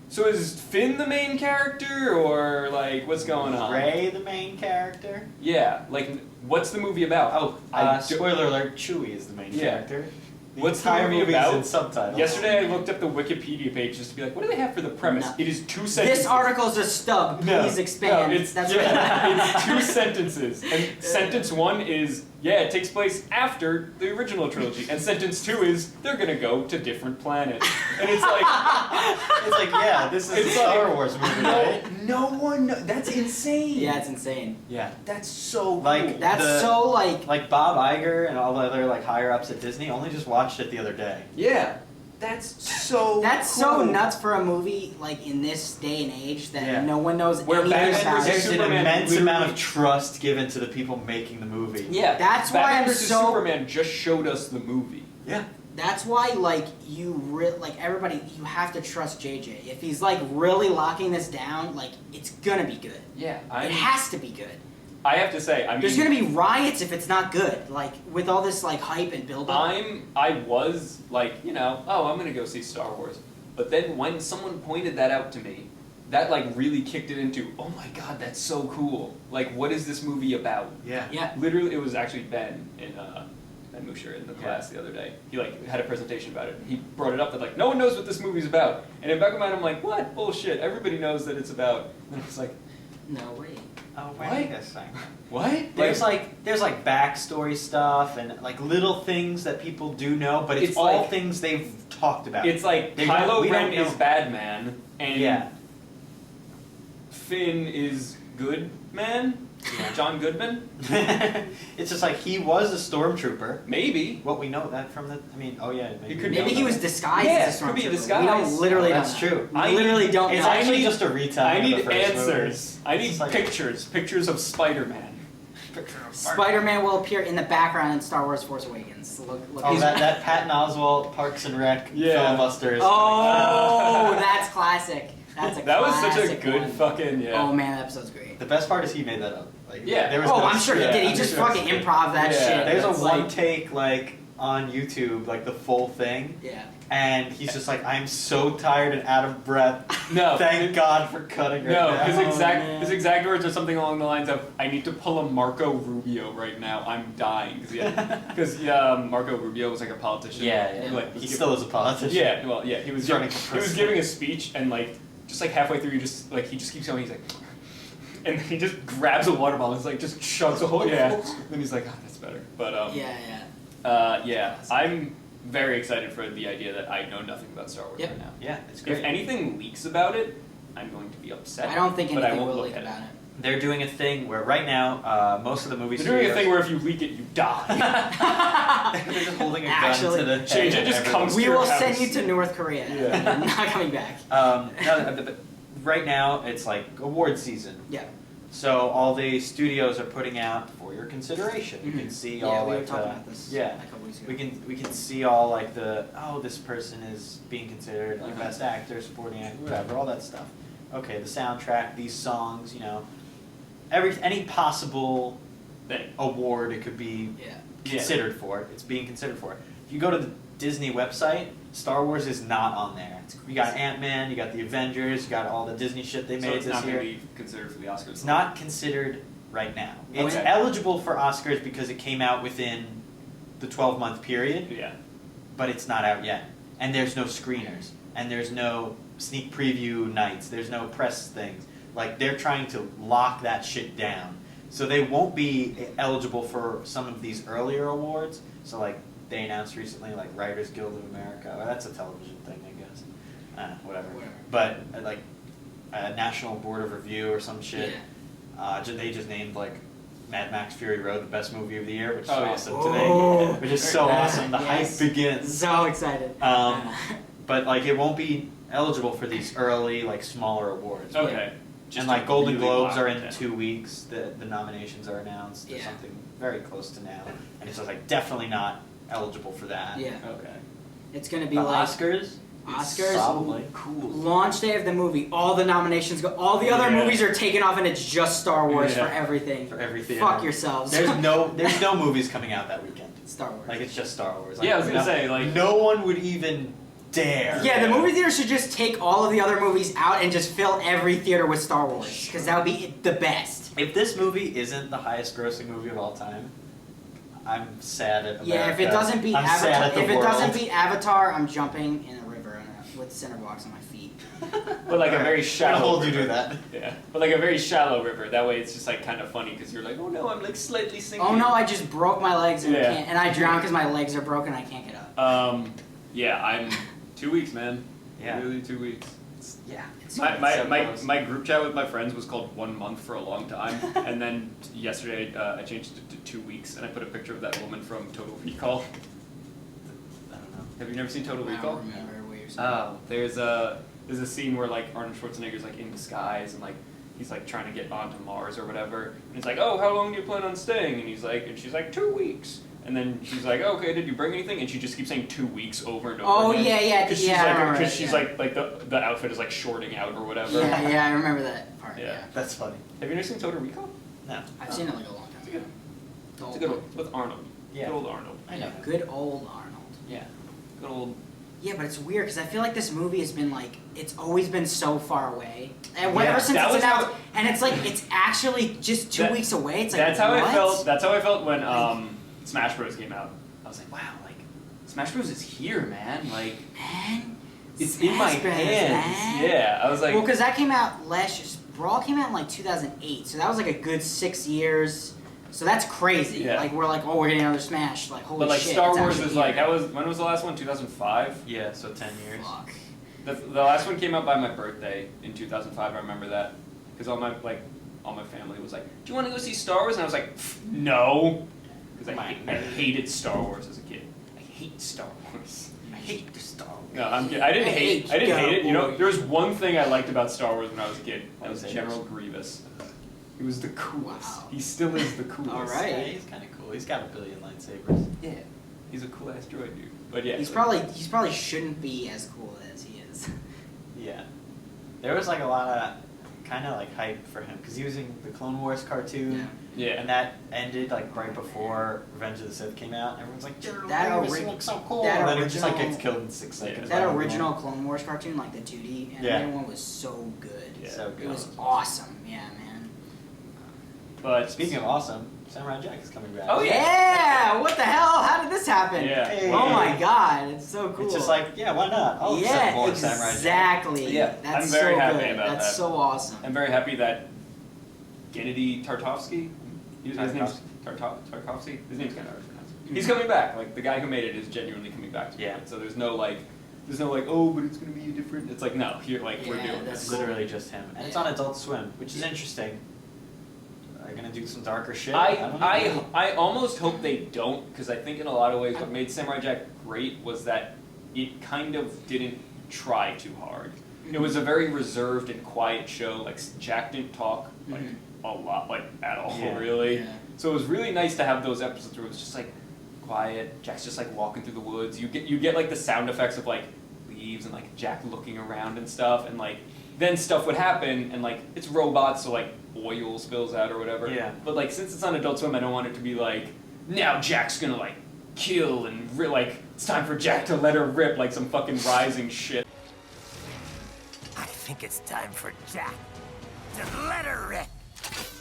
[SPEAKER 2] so is Finn the main character, or like what's going on?
[SPEAKER 1] Ray, the main character.
[SPEAKER 2] Yeah, like what's the movie about?
[SPEAKER 1] Oh,
[SPEAKER 2] I
[SPEAKER 1] spoiler alert: Chewie is the main
[SPEAKER 2] Yeah.
[SPEAKER 1] character. The
[SPEAKER 2] What's the
[SPEAKER 1] entire
[SPEAKER 2] movie
[SPEAKER 1] movie
[SPEAKER 2] about?
[SPEAKER 1] is in subtitles.
[SPEAKER 2] Yesterday I looked up the Wikipedia page just to be like, what do they have for the premise?
[SPEAKER 3] No.
[SPEAKER 2] It is 2 sentences.
[SPEAKER 3] This article's a stub.
[SPEAKER 2] No,
[SPEAKER 3] Please expand.
[SPEAKER 2] No, it's,
[SPEAKER 3] That's
[SPEAKER 2] it's 2 sentences. And sentence 1 is, yeah, it takes place after the original trilogy. And sentence 2 is, they're gonna go to different planets. And it's like,
[SPEAKER 1] It's like, yeah, this is
[SPEAKER 2] It's
[SPEAKER 1] a Star
[SPEAKER 2] like-
[SPEAKER 1] Wars movie, right?
[SPEAKER 2] no one, that's insane.
[SPEAKER 3] Yeah, it's insane.
[SPEAKER 1] Yeah.
[SPEAKER 2] That's so
[SPEAKER 1] Like,
[SPEAKER 2] cool.
[SPEAKER 3] That's
[SPEAKER 1] The-
[SPEAKER 3] so like.
[SPEAKER 1] Like Bob Iger and all the other like higher ups at Disney only just watched it the other day.
[SPEAKER 2] Yeah, that's so
[SPEAKER 3] That's
[SPEAKER 2] cool.
[SPEAKER 3] so nuts for a movie like in this day and age that
[SPEAKER 1] Yeah.
[SPEAKER 3] no one knows
[SPEAKER 2] Where
[SPEAKER 3] anything
[SPEAKER 2] Batman
[SPEAKER 3] about.
[SPEAKER 2] versus
[SPEAKER 1] There's an
[SPEAKER 2] Superman
[SPEAKER 1] immense
[SPEAKER 2] literally-
[SPEAKER 1] amount of trust given to the people making the movie.
[SPEAKER 2] Yeah,
[SPEAKER 3] That's why
[SPEAKER 2] Batman
[SPEAKER 3] I'm
[SPEAKER 2] versus
[SPEAKER 3] so-
[SPEAKER 2] Superman just showed us the movie.
[SPEAKER 1] Yeah.
[SPEAKER 3] That's why like like everybody you have to trust JJ. If he's like really locking this down, like it's gonna be good.
[SPEAKER 2] Yeah,
[SPEAKER 3] It has to be good.
[SPEAKER 2] I have to say, I mean,
[SPEAKER 3] There's gonna be riots if it's not good. Like with all this like hype and build up.
[SPEAKER 2] I was like, you know, oh, I'm gonna go see Star Wars. But then when someone pointed that out to me, that like really kicked it into, oh my god, that's so cool. Like, what is this movie about?
[SPEAKER 1] Yeah.
[SPEAKER 3] Yeah.
[SPEAKER 2] Literally, it was actually Ben Musher in the class the other day. He like had a presentation about it. He brought it up that like no one knows what this movie's about. And in the back of my mind, I'm like, what bullshit? Everybody knows that it's about. And I was like,
[SPEAKER 3] No way.
[SPEAKER 1] Oh,
[SPEAKER 2] What?
[SPEAKER 1] wait a second.
[SPEAKER 2] what?
[SPEAKER 1] There's like backstory stuff and like little things that people do know, but it's
[SPEAKER 2] It's
[SPEAKER 1] all
[SPEAKER 2] like-
[SPEAKER 1] things they've talked about.
[SPEAKER 2] It's like
[SPEAKER 1] They don't-
[SPEAKER 2] Kylo
[SPEAKER 1] we
[SPEAKER 2] Ren
[SPEAKER 1] don't know.
[SPEAKER 2] is bad man, and
[SPEAKER 1] Yeah.
[SPEAKER 2] Finn is good man.
[SPEAKER 1] Yeah.
[SPEAKER 2] John Goodman,
[SPEAKER 1] It's just like he was a stormtrooper.
[SPEAKER 2] maybe.
[SPEAKER 1] What we know that from the, I mean, oh yeah, maybe.
[SPEAKER 2] He could
[SPEAKER 3] Maybe
[SPEAKER 2] be-
[SPEAKER 3] he was disguised
[SPEAKER 2] Yeah,
[SPEAKER 3] as a
[SPEAKER 2] could be a
[SPEAKER 3] stormtrooper. We
[SPEAKER 2] disguise.
[SPEAKER 3] don't literally
[SPEAKER 1] Oh,
[SPEAKER 3] don't
[SPEAKER 1] that's
[SPEAKER 3] know.
[SPEAKER 1] true.
[SPEAKER 3] We
[SPEAKER 2] I
[SPEAKER 3] literally
[SPEAKER 2] need-
[SPEAKER 3] don't
[SPEAKER 1] It's
[SPEAKER 3] know.
[SPEAKER 2] I
[SPEAKER 1] actually
[SPEAKER 2] need-
[SPEAKER 1] just a retelling
[SPEAKER 2] I need
[SPEAKER 1] of the first
[SPEAKER 2] answers. I need
[SPEAKER 1] It's like-
[SPEAKER 2] pictures of Spider-Man.
[SPEAKER 3] Spider-Man will appear in the background in Star Wars Force Awakens. Look
[SPEAKER 1] Oh,
[SPEAKER 3] he's-
[SPEAKER 1] that Patton Oswalt Parks and Rec
[SPEAKER 2] Yeah.
[SPEAKER 1] filibuster is
[SPEAKER 3] Oh, that's classic. That's a
[SPEAKER 2] That was such a
[SPEAKER 3] classic
[SPEAKER 2] good
[SPEAKER 3] one.
[SPEAKER 2] fucking yeah.
[SPEAKER 3] Oh man, that episode's great.
[SPEAKER 1] The best part is he made that up. Like,
[SPEAKER 2] Yeah.
[SPEAKER 1] There was
[SPEAKER 3] Oh,
[SPEAKER 1] no
[SPEAKER 3] I'm sure he
[SPEAKER 1] script.
[SPEAKER 3] did. He
[SPEAKER 2] I'm
[SPEAKER 3] just
[SPEAKER 2] sure.
[SPEAKER 3] fucking improv that
[SPEAKER 2] Yeah.
[SPEAKER 3] shit.
[SPEAKER 1] There's a
[SPEAKER 3] That's
[SPEAKER 1] one
[SPEAKER 3] like,
[SPEAKER 1] take like on YouTube, like the full thing.
[SPEAKER 3] Yeah.
[SPEAKER 1] And he's just like, I'm so tired and out of breath.
[SPEAKER 2] No.
[SPEAKER 1] Thank God for cutting right
[SPEAKER 2] No,
[SPEAKER 1] now.
[SPEAKER 2] his exact words are something along the lines of, "I need to pull a Marco Rubio right now. I'm dying." Because Marco Rubio was like a politician.
[SPEAKER 1] Yeah.
[SPEAKER 2] Who, like,
[SPEAKER 1] He still is a politician.
[SPEAKER 2] Yeah, well, yeah, he was
[SPEAKER 1] running
[SPEAKER 2] giving,
[SPEAKER 1] for
[SPEAKER 2] he was
[SPEAKER 1] president.
[SPEAKER 2] giving a speech, and like just like halfway through, he just keeps going. He's like, and he just grabs a water bottle. And it's like just chugs a whole. Yeah. Then he's like, "Oh, that's better." But yeah, I'm very excited for the idea that I know nothing about Star Wars right now.
[SPEAKER 1] Yeah, it's great.
[SPEAKER 2] If anything leaks about it, I'm going to be upset.
[SPEAKER 3] I don't think
[SPEAKER 2] but I
[SPEAKER 3] anything
[SPEAKER 2] won't
[SPEAKER 3] will
[SPEAKER 2] look
[SPEAKER 3] leak
[SPEAKER 2] at
[SPEAKER 3] about it.
[SPEAKER 1] They're doing a thing where right now, most of the movies.
[SPEAKER 2] They're doing a thing where if you leak it, you die.
[SPEAKER 1] They're just holding a gun
[SPEAKER 3] Actually,
[SPEAKER 1] to the head.
[SPEAKER 2] Change it, just
[SPEAKER 1] of everyone.
[SPEAKER 2] comes-
[SPEAKER 3] We
[SPEAKER 2] to your
[SPEAKER 3] will send
[SPEAKER 2] house.
[SPEAKER 3] you to North Korea.
[SPEAKER 2] Yeah.
[SPEAKER 3] And you're not coming back.
[SPEAKER 1] No, but right now it's like award season.
[SPEAKER 3] Yeah.
[SPEAKER 1] So all the studios are putting out for your consideration. You can see
[SPEAKER 3] Yeah,
[SPEAKER 1] all
[SPEAKER 3] we were
[SPEAKER 1] like
[SPEAKER 3] talking
[SPEAKER 1] the,
[SPEAKER 3] about this
[SPEAKER 1] yeah.
[SPEAKER 3] a couple weeks ago.
[SPEAKER 1] We can see all like the this person is being considered like
[SPEAKER 3] Mhm.
[SPEAKER 1] best actor, supporting actor, whatever, all that stuff. Okay, the soundtrack, these songs, any possible
[SPEAKER 2] Thing.
[SPEAKER 1] award it could be
[SPEAKER 3] Yeah.
[SPEAKER 1] considered for. It's being considered for. If you go to the Disney website, Star Wars is not on there. You got Ant-Man, you got the Avengers, you got all the Disney shit they
[SPEAKER 2] So
[SPEAKER 1] made
[SPEAKER 2] it's
[SPEAKER 1] this
[SPEAKER 2] not
[SPEAKER 1] year.
[SPEAKER 2] going to be considered for the Oscars.
[SPEAKER 1] It's not considered right now. It's
[SPEAKER 2] Okay.
[SPEAKER 1] eligible for Oscars because it came out within the 12-month period,
[SPEAKER 2] Yeah.
[SPEAKER 1] but it's not out yet. And there's no screeners, and there's no sneak preview nights, there's no press things. Like, they're trying to lock that shit down. So they won't be eligible for some of these earlier awards. So, like, they announced recently, like, Writers Guild of America. Well, that's a television thing, I guess. Whatever. But, like, National Board of Review or some shit.
[SPEAKER 3] Yeah.
[SPEAKER 1] They just named, like, Mad Max Fury Road the best movie of the year, which is
[SPEAKER 2] Oh, yeah.
[SPEAKER 1] awesome
[SPEAKER 3] Oh.
[SPEAKER 1] today. Which is so
[SPEAKER 3] Yeah.
[SPEAKER 1] awesome. The
[SPEAKER 3] Yes.
[SPEAKER 1] hype begins.
[SPEAKER 3] So excited.
[SPEAKER 1] But, like, it won't be eligible for these early, like, smaller awards.
[SPEAKER 2] Okay.
[SPEAKER 1] And, like, Golden
[SPEAKER 2] really
[SPEAKER 1] Globes
[SPEAKER 2] lock
[SPEAKER 1] are
[SPEAKER 2] it
[SPEAKER 1] in
[SPEAKER 2] down.
[SPEAKER 1] 2 weeks. The nominations are announced. Or
[SPEAKER 3] Yeah.
[SPEAKER 1] something very close to now. And it's just, like, definitely not eligible for that.
[SPEAKER 3] Yeah.
[SPEAKER 2] Okay.
[SPEAKER 3] It's gonna be
[SPEAKER 1] The
[SPEAKER 3] like
[SPEAKER 1] Oscars?
[SPEAKER 3] Oscars.
[SPEAKER 1] Probably.
[SPEAKER 2] Cool.
[SPEAKER 3] Launch day of the movie, all the nominations go. All the other
[SPEAKER 2] Yeah.
[SPEAKER 3] movies are taken off, and it's just Star Wars
[SPEAKER 2] Yeah.
[SPEAKER 3] for everything.
[SPEAKER 1] For every theater.
[SPEAKER 3] Fuck yourselves.
[SPEAKER 1] There's no movies coming out that weekend.
[SPEAKER 3] Star Wars.
[SPEAKER 1] Like, it's just Star Wars.
[SPEAKER 2] Yeah, I was gonna
[SPEAKER 1] no-
[SPEAKER 2] say, like-
[SPEAKER 1] no one would even dare.
[SPEAKER 3] Yeah, the movie theater should just take all of the other movies out and just fill every theater with Star Wars, because that would be the best.
[SPEAKER 1] If this movie isn't the highest grossing movie of all time, I'm sad at America.
[SPEAKER 3] Yeah, if it doesn't beat
[SPEAKER 1] I'm sad
[SPEAKER 3] Avatar,
[SPEAKER 1] at the
[SPEAKER 3] if it
[SPEAKER 1] world.
[SPEAKER 3] doesn't beat Avatar, I'm jumping in a river with cinder blocks on my feet.
[SPEAKER 2] But like a very
[SPEAKER 1] I'll
[SPEAKER 2] shallow
[SPEAKER 1] hold you
[SPEAKER 2] river.
[SPEAKER 1] to that.
[SPEAKER 2] Yeah. But like a very shallow river. That way it's just like kind of funny because you're like, oh no, I'm like slightly sinking.
[SPEAKER 3] Oh no, I just broke my legs and
[SPEAKER 2] Yeah.
[SPEAKER 3] can't, and I drowned because my legs are broken. I can't get up.
[SPEAKER 2] Yeah, I'm 2 weeks, man.
[SPEAKER 1] Yeah.
[SPEAKER 2] Really 2 weeks.
[SPEAKER 1] Yeah. It's
[SPEAKER 2] My group chat with my friends was called 1 month for a long time, and then yesterday I changed it to 2 weeks, and I put a picture of that woman from Total Recall.
[SPEAKER 1] I don't know.
[SPEAKER 2] Have you never seen Total
[SPEAKER 3] I
[SPEAKER 2] Recall?
[SPEAKER 3] don't remember what you're saying.
[SPEAKER 2] Oh, there's a scene where like Arnold Schwarzenegger's like in disguise and like he's like trying to get onto Mars or whatever, and he's like, oh, how long do you plan on staying? And she's like 2 weeks. And then she's like, oh, okay, did you bring anything? And she just keeps saying 2 weeks over and over
[SPEAKER 3] Oh,
[SPEAKER 2] again.
[SPEAKER 3] yeah,
[SPEAKER 2] Because
[SPEAKER 3] yeah, I remember
[SPEAKER 2] Because
[SPEAKER 3] that,
[SPEAKER 2] she's
[SPEAKER 3] yeah.
[SPEAKER 2] like the outfit is like shorting out or whatever.
[SPEAKER 3] Yeah, I remember that part.
[SPEAKER 2] Yeah.
[SPEAKER 3] Yeah.
[SPEAKER 1] That's funny.
[SPEAKER 2] Have you never seen Total Recall?
[SPEAKER 1] No.
[SPEAKER 3] I've seen it like a long time
[SPEAKER 2] It's
[SPEAKER 3] ago.
[SPEAKER 2] good.
[SPEAKER 3] The
[SPEAKER 2] It's a
[SPEAKER 3] old
[SPEAKER 2] good
[SPEAKER 3] one.
[SPEAKER 2] one. With Arnold.
[SPEAKER 1] Yeah.
[SPEAKER 2] Good old Arnold.
[SPEAKER 1] I know.
[SPEAKER 3] Good old Arnold.
[SPEAKER 1] Yeah.
[SPEAKER 2] Good old.
[SPEAKER 3] Yeah, but it's weird because I feel like this movie has been like it's always been so far away, and
[SPEAKER 1] Yeah,
[SPEAKER 3] ever since
[SPEAKER 2] that
[SPEAKER 3] it's
[SPEAKER 2] was
[SPEAKER 3] announced,
[SPEAKER 2] how-
[SPEAKER 3] and it's like it's actually just 2
[SPEAKER 2] That-
[SPEAKER 3] weeks away. It's like
[SPEAKER 2] That's how
[SPEAKER 3] what?
[SPEAKER 2] I felt. That's how I felt when Smash Bros came out. I was like, wow, like Smash Bros is here, man. Like
[SPEAKER 3] Man,
[SPEAKER 2] it's in my
[SPEAKER 3] Smash Bros,
[SPEAKER 2] hands.
[SPEAKER 3] man.
[SPEAKER 2] Yeah, I was like,
[SPEAKER 3] well, because that came out last year. Brawl came out in like 2008, so that was like a good 6 years. So that's crazy.
[SPEAKER 2] Yeah.
[SPEAKER 3] Like we're like, oh, we're getting another Smash. Like holy
[SPEAKER 2] but like
[SPEAKER 3] shit.
[SPEAKER 2] Star
[SPEAKER 3] it's
[SPEAKER 2] Wars
[SPEAKER 3] actually
[SPEAKER 2] is like
[SPEAKER 3] here.
[SPEAKER 2] when was the last one? 2005.
[SPEAKER 1] Yeah, so 10 years.
[SPEAKER 3] Fuck.
[SPEAKER 2] The last one came out by my birthday in 2005. I remember that because all my family was like, "Do you want to go see Star Wars?" And I was like, "No," because I hated Star Wars as a kid. I hate Star Wars.
[SPEAKER 1] I hate the Star Wars.
[SPEAKER 2] No, I didn't hate it. You know,
[SPEAKER 3] Cowboy.
[SPEAKER 2] there was one thing I liked about Star Wars when I was a kid. That was
[SPEAKER 1] Lightsabers.
[SPEAKER 2] General Grievous. He was the coolest.
[SPEAKER 3] Wow.
[SPEAKER 2] He still is the coolest.
[SPEAKER 3] All right.
[SPEAKER 1] Yeah, he's kind of cool. He's got a billion lightsabers.
[SPEAKER 2] Yeah, he's a cool ass droid dude. But yeah,
[SPEAKER 3] He's
[SPEAKER 2] like-
[SPEAKER 3] probably shouldn't be as cool as he is.
[SPEAKER 1] Yeah. There was like a lot of kind of like hyped for him because he was in the Clone Wars cartoon.
[SPEAKER 2] Yeah.
[SPEAKER 1] And that ended like right before Revenge of the Sith came out. Everyone's like, General
[SPEAKER 3] That
[SPEAKER 1] Grievous, he looks so cool. And then it just like gets killed in 6 seconds.
[SPEAKER 3] That original Clone Wars cartoon, like the 2D animated one, was so good.
[SPEAKER 2] Yeah.
[SPEAKER 1] So good.
[SPEAKER 3] It was awesome. Yeah, man.
[SPEAKER 2] But
[SPEAKER 1] Speaking of awesome, Samurai Jack is coming back.
[SPEAKER 2] Oh,
[SPEAKER 3] Yeah! What the hell? How did this happen?
[SPEAKER 2] Yeah.
[SPEAKER 1] Hey.
[SPEAKER 3] Oh my god, it's so cool.
[SPEAKER 1] It's just like, yeah, why not? I'll accept more Samurai Jack.
[SPEAKER 3] Exactly.
[SPEAKER 2] Yeah,
[SPEAKER 3] That's
[SPEAKER 2] I'm very
[SPEAKER 3] so
[SPEAKER 2] happy
[SPEAKER 3] good.
[SPEAKER 2] about
[SPEAKER 3] That's
[SPEAKER 2] that.
[SPEAKER 3] so awesome.
[SPEAKER 2] I'm very happy that Gennady Tartakovsky, his name's Tartakovsky? His name's kind of hard to pronounce. He's coming back. Like, the guy who made it is genuinely coming back to it. So there's no like, oh, but it's going to be different. It's like, no, here, like, we're doing
[SPEAKER 1] It's
[SPEAKER 2] this.
[SPEAKER 1] literally just him. And it's on Adult Swim, which is interesting. Are they going to do some darker shit?
[SPEAKER 2] I almost hope they don't, because I think in a lot of ways what made Samurai Jack great was that it kind of didn't try too hard. It was a very reserved and quiet show. Like, Jack didn't talk like a lot, like at all, really.
[SPEAKER 3] Yeah.
[SPEAKER 2] So it was really nice to have those episodes where it was just like quiet. Jack's just like walking through the woods. You get like the sound effects of like leaves and like Jack looking around and stuff, and like then stuff would happen and like it's robots, so like oil spills out or whatever.
[SPEAKER 1] Yeah.
[SPEAKER 2] But like since it's on Adult Swim, I don't want it to be like now Jack's gonna like kill and like it's time for Jack to let her rip like some fucking Rising shit.
[SPEAKER 4] I think it's time for Jack to let her rip.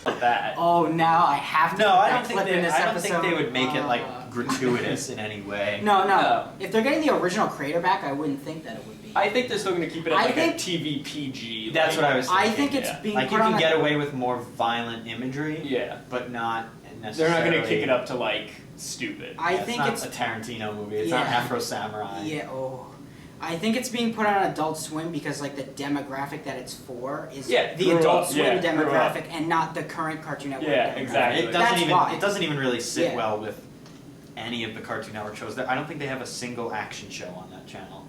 [SPEAKER 2] Like that.
[SPEAKER 3] Oh, now I have to.
[SPEAKER 1] No,
[SPEAKER 3] put
[SPEAKER 1] I
[SPEAKER 3] that
[SPEAKER 1] don't think
[SPEAKER 3] clip in this
[SPEAKER 1] I don't think
[SPEAKER 3] episode.
[SPEAKER 1] they would make it like gratuitous in any way.
[SPEAKER 3] No. If they're getting the original creator back, I wouldn't think that it would be.
[SPEAKER 2] I think they're still going to keep it at
[SPEAKER 3] I
[SPEAKER 2] like
[SPEAKER 3] think-
[SPEAKER 2] a TV PG.
[SPEAKER 1] That's what I was thinking.
[SPEAKER 3] I think it's being
[SPEAKER 1] Like
[SPEAKER 3] put
[SPEAKER 1] you
[SPEAKER 3] on
[SPEAKER 1] can
[SPEAKER 3] a-
[SPEAKER 1] get away with more violent imagery,
[SPEAKER 2] Yeah.
[SPEAKER 1] but not
[SPEAKER 2] They're
[SPEAKER 1] necessarily.
[SPEAKER 2] not going to kick it up to like stupid.
[SPEAKER 3] I
[SPEAKER 1] It's
[SPEAKER 3] think
[SPEAKER 1] not
[SPEAKER 3] it's
[SPEAKER 1] a Tarantino movie. It's not
[SPEAKER 3] Yeah.
[SPEAKER 1] Afro Samurai.
[SPEAKER 3] Yeah. Oh. I think it's being put on Adult Swim because like the demographic that it's for is
[SPEAKER 2] Yeah,
[SPEAKER 3] the
[SPEAKER 2] grew
[SPEAKER 3] Adult
[SPEAKER 2] up,
[SPEAKER 3] Swim
[SPEAKER 2] yeah, grew up.
[SPEAKER 3] demographic and not the current Cartoon Network.
[SPEAKER 2] Yeah,
[SPEAKER 3] demographic.
[SPEAKER 2] exactly.
[SPEAKER 1] It doesn't
[SPEAKER 3] That's
[SPEAKER 1] even.
[SPEAKER 3] why.
[SPEAKER 1] It doesn't even really sit
[SPEAKER 3] Yeah.
[SPEAKER 1] well with any of the Cartoon Network shows. I don't think they have a single action show on that channel.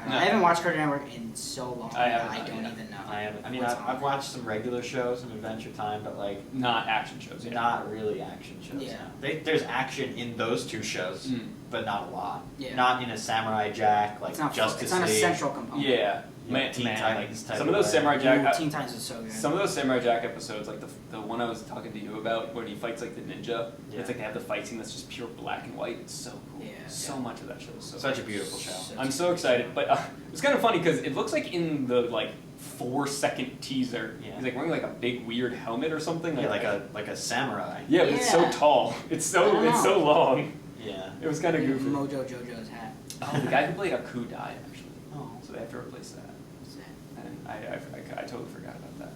[SPEAKER 2] No.
[SPEAKER 3] I haven't watched Cartoon Network in so long.
[SPEAKER 2] I haven't
[SPEAKER 3] I
[SPEAKER 2] either.
[SPEAKER 3] don't even know.
[SPEAKER 1] I haven't. I mean,
[SPEAKER 3] what's
[SPEAKER 1] I've
[SPEAKER 3] on.
[SPEAKER 1] watched some regular shows, some Adventure Time, but like
[SPEAKER 2] Not action shows. Yeah.
[SPEAKER 1] not really action shows.
[SPEAKER 3] Yeah.
[SPEAKER 1] There's action in those two shows,
[SPEAKER 2] Mm.
[SPEAKER 1] but not a lot.
[SPEAKER 3] Yeah.
[SPEAKER 1] Not in a Samurai Jack, like
[SPEAKER 3] It's not.
[SPEAKER 1] Justice
[SPEAKER 3] It's not a
[SPEAKER 1] League.
[SPEAKER 3] central component.
[SPEAKER 2] Yeah.
[SPEAKER 1] Yeah, Teen Titans
[SPEAKER 2] like,
[SPEAKER 1] type
[SPEAKER 2] some
[SPEAKER 1] of
[SPEAKER 2] of those
[SPEAKER 1] way.
[SPEAKER 2] Samurai Jack.
[SPEAKER 3] Ooh, Teen Titans is so good.
[SPEAKER 2] Some of those Samurai Jack episodes, like the one I was talking to you about, when he fights like the ninja.
[SPEAKER 1] Yeah.
[SPEAKER 2] It's like they have the fight scene that's just pure black and white. It's so cool.
[SPEAKER 3] Yeah.
[SPEAKER 2] So much of that show is so.
[SPEAKER 1] Such a beautiful show.
[SPEAKER 2] I'm so excited, but it's kind of funny because it looks like in the like 4-second teaser,
[SPEAKER 1] Yeah.
[SPEAKER 2] he's like wearing like a big weird helmet or something.
[SPEAKER 1] Yeah, like a samurai.
[SPEAKER 2] Yeah, but it's so
[SPEAKER 3] Yeah.
[SPEAKER 2] tall. It's
[SPEAKER 3] I don't
[SPEAKER 2] so
[SPEAKER 3] know.
[SPEAKER 2] long.
[SPEAKER 1] Yeah.
[SPEAKER 2] It was kind of goofy.
[SPEAKER 3] Mojo Jojo's hat.
[SPEAKER 2] Oh, the guy who played Aku died actually,
[SPEAKER 1] Oh.
[SPEAKER 2] so they have to replace that.
[SPEAKER 3] What's that?
[SPEAKER 2] And I totally forgot about that.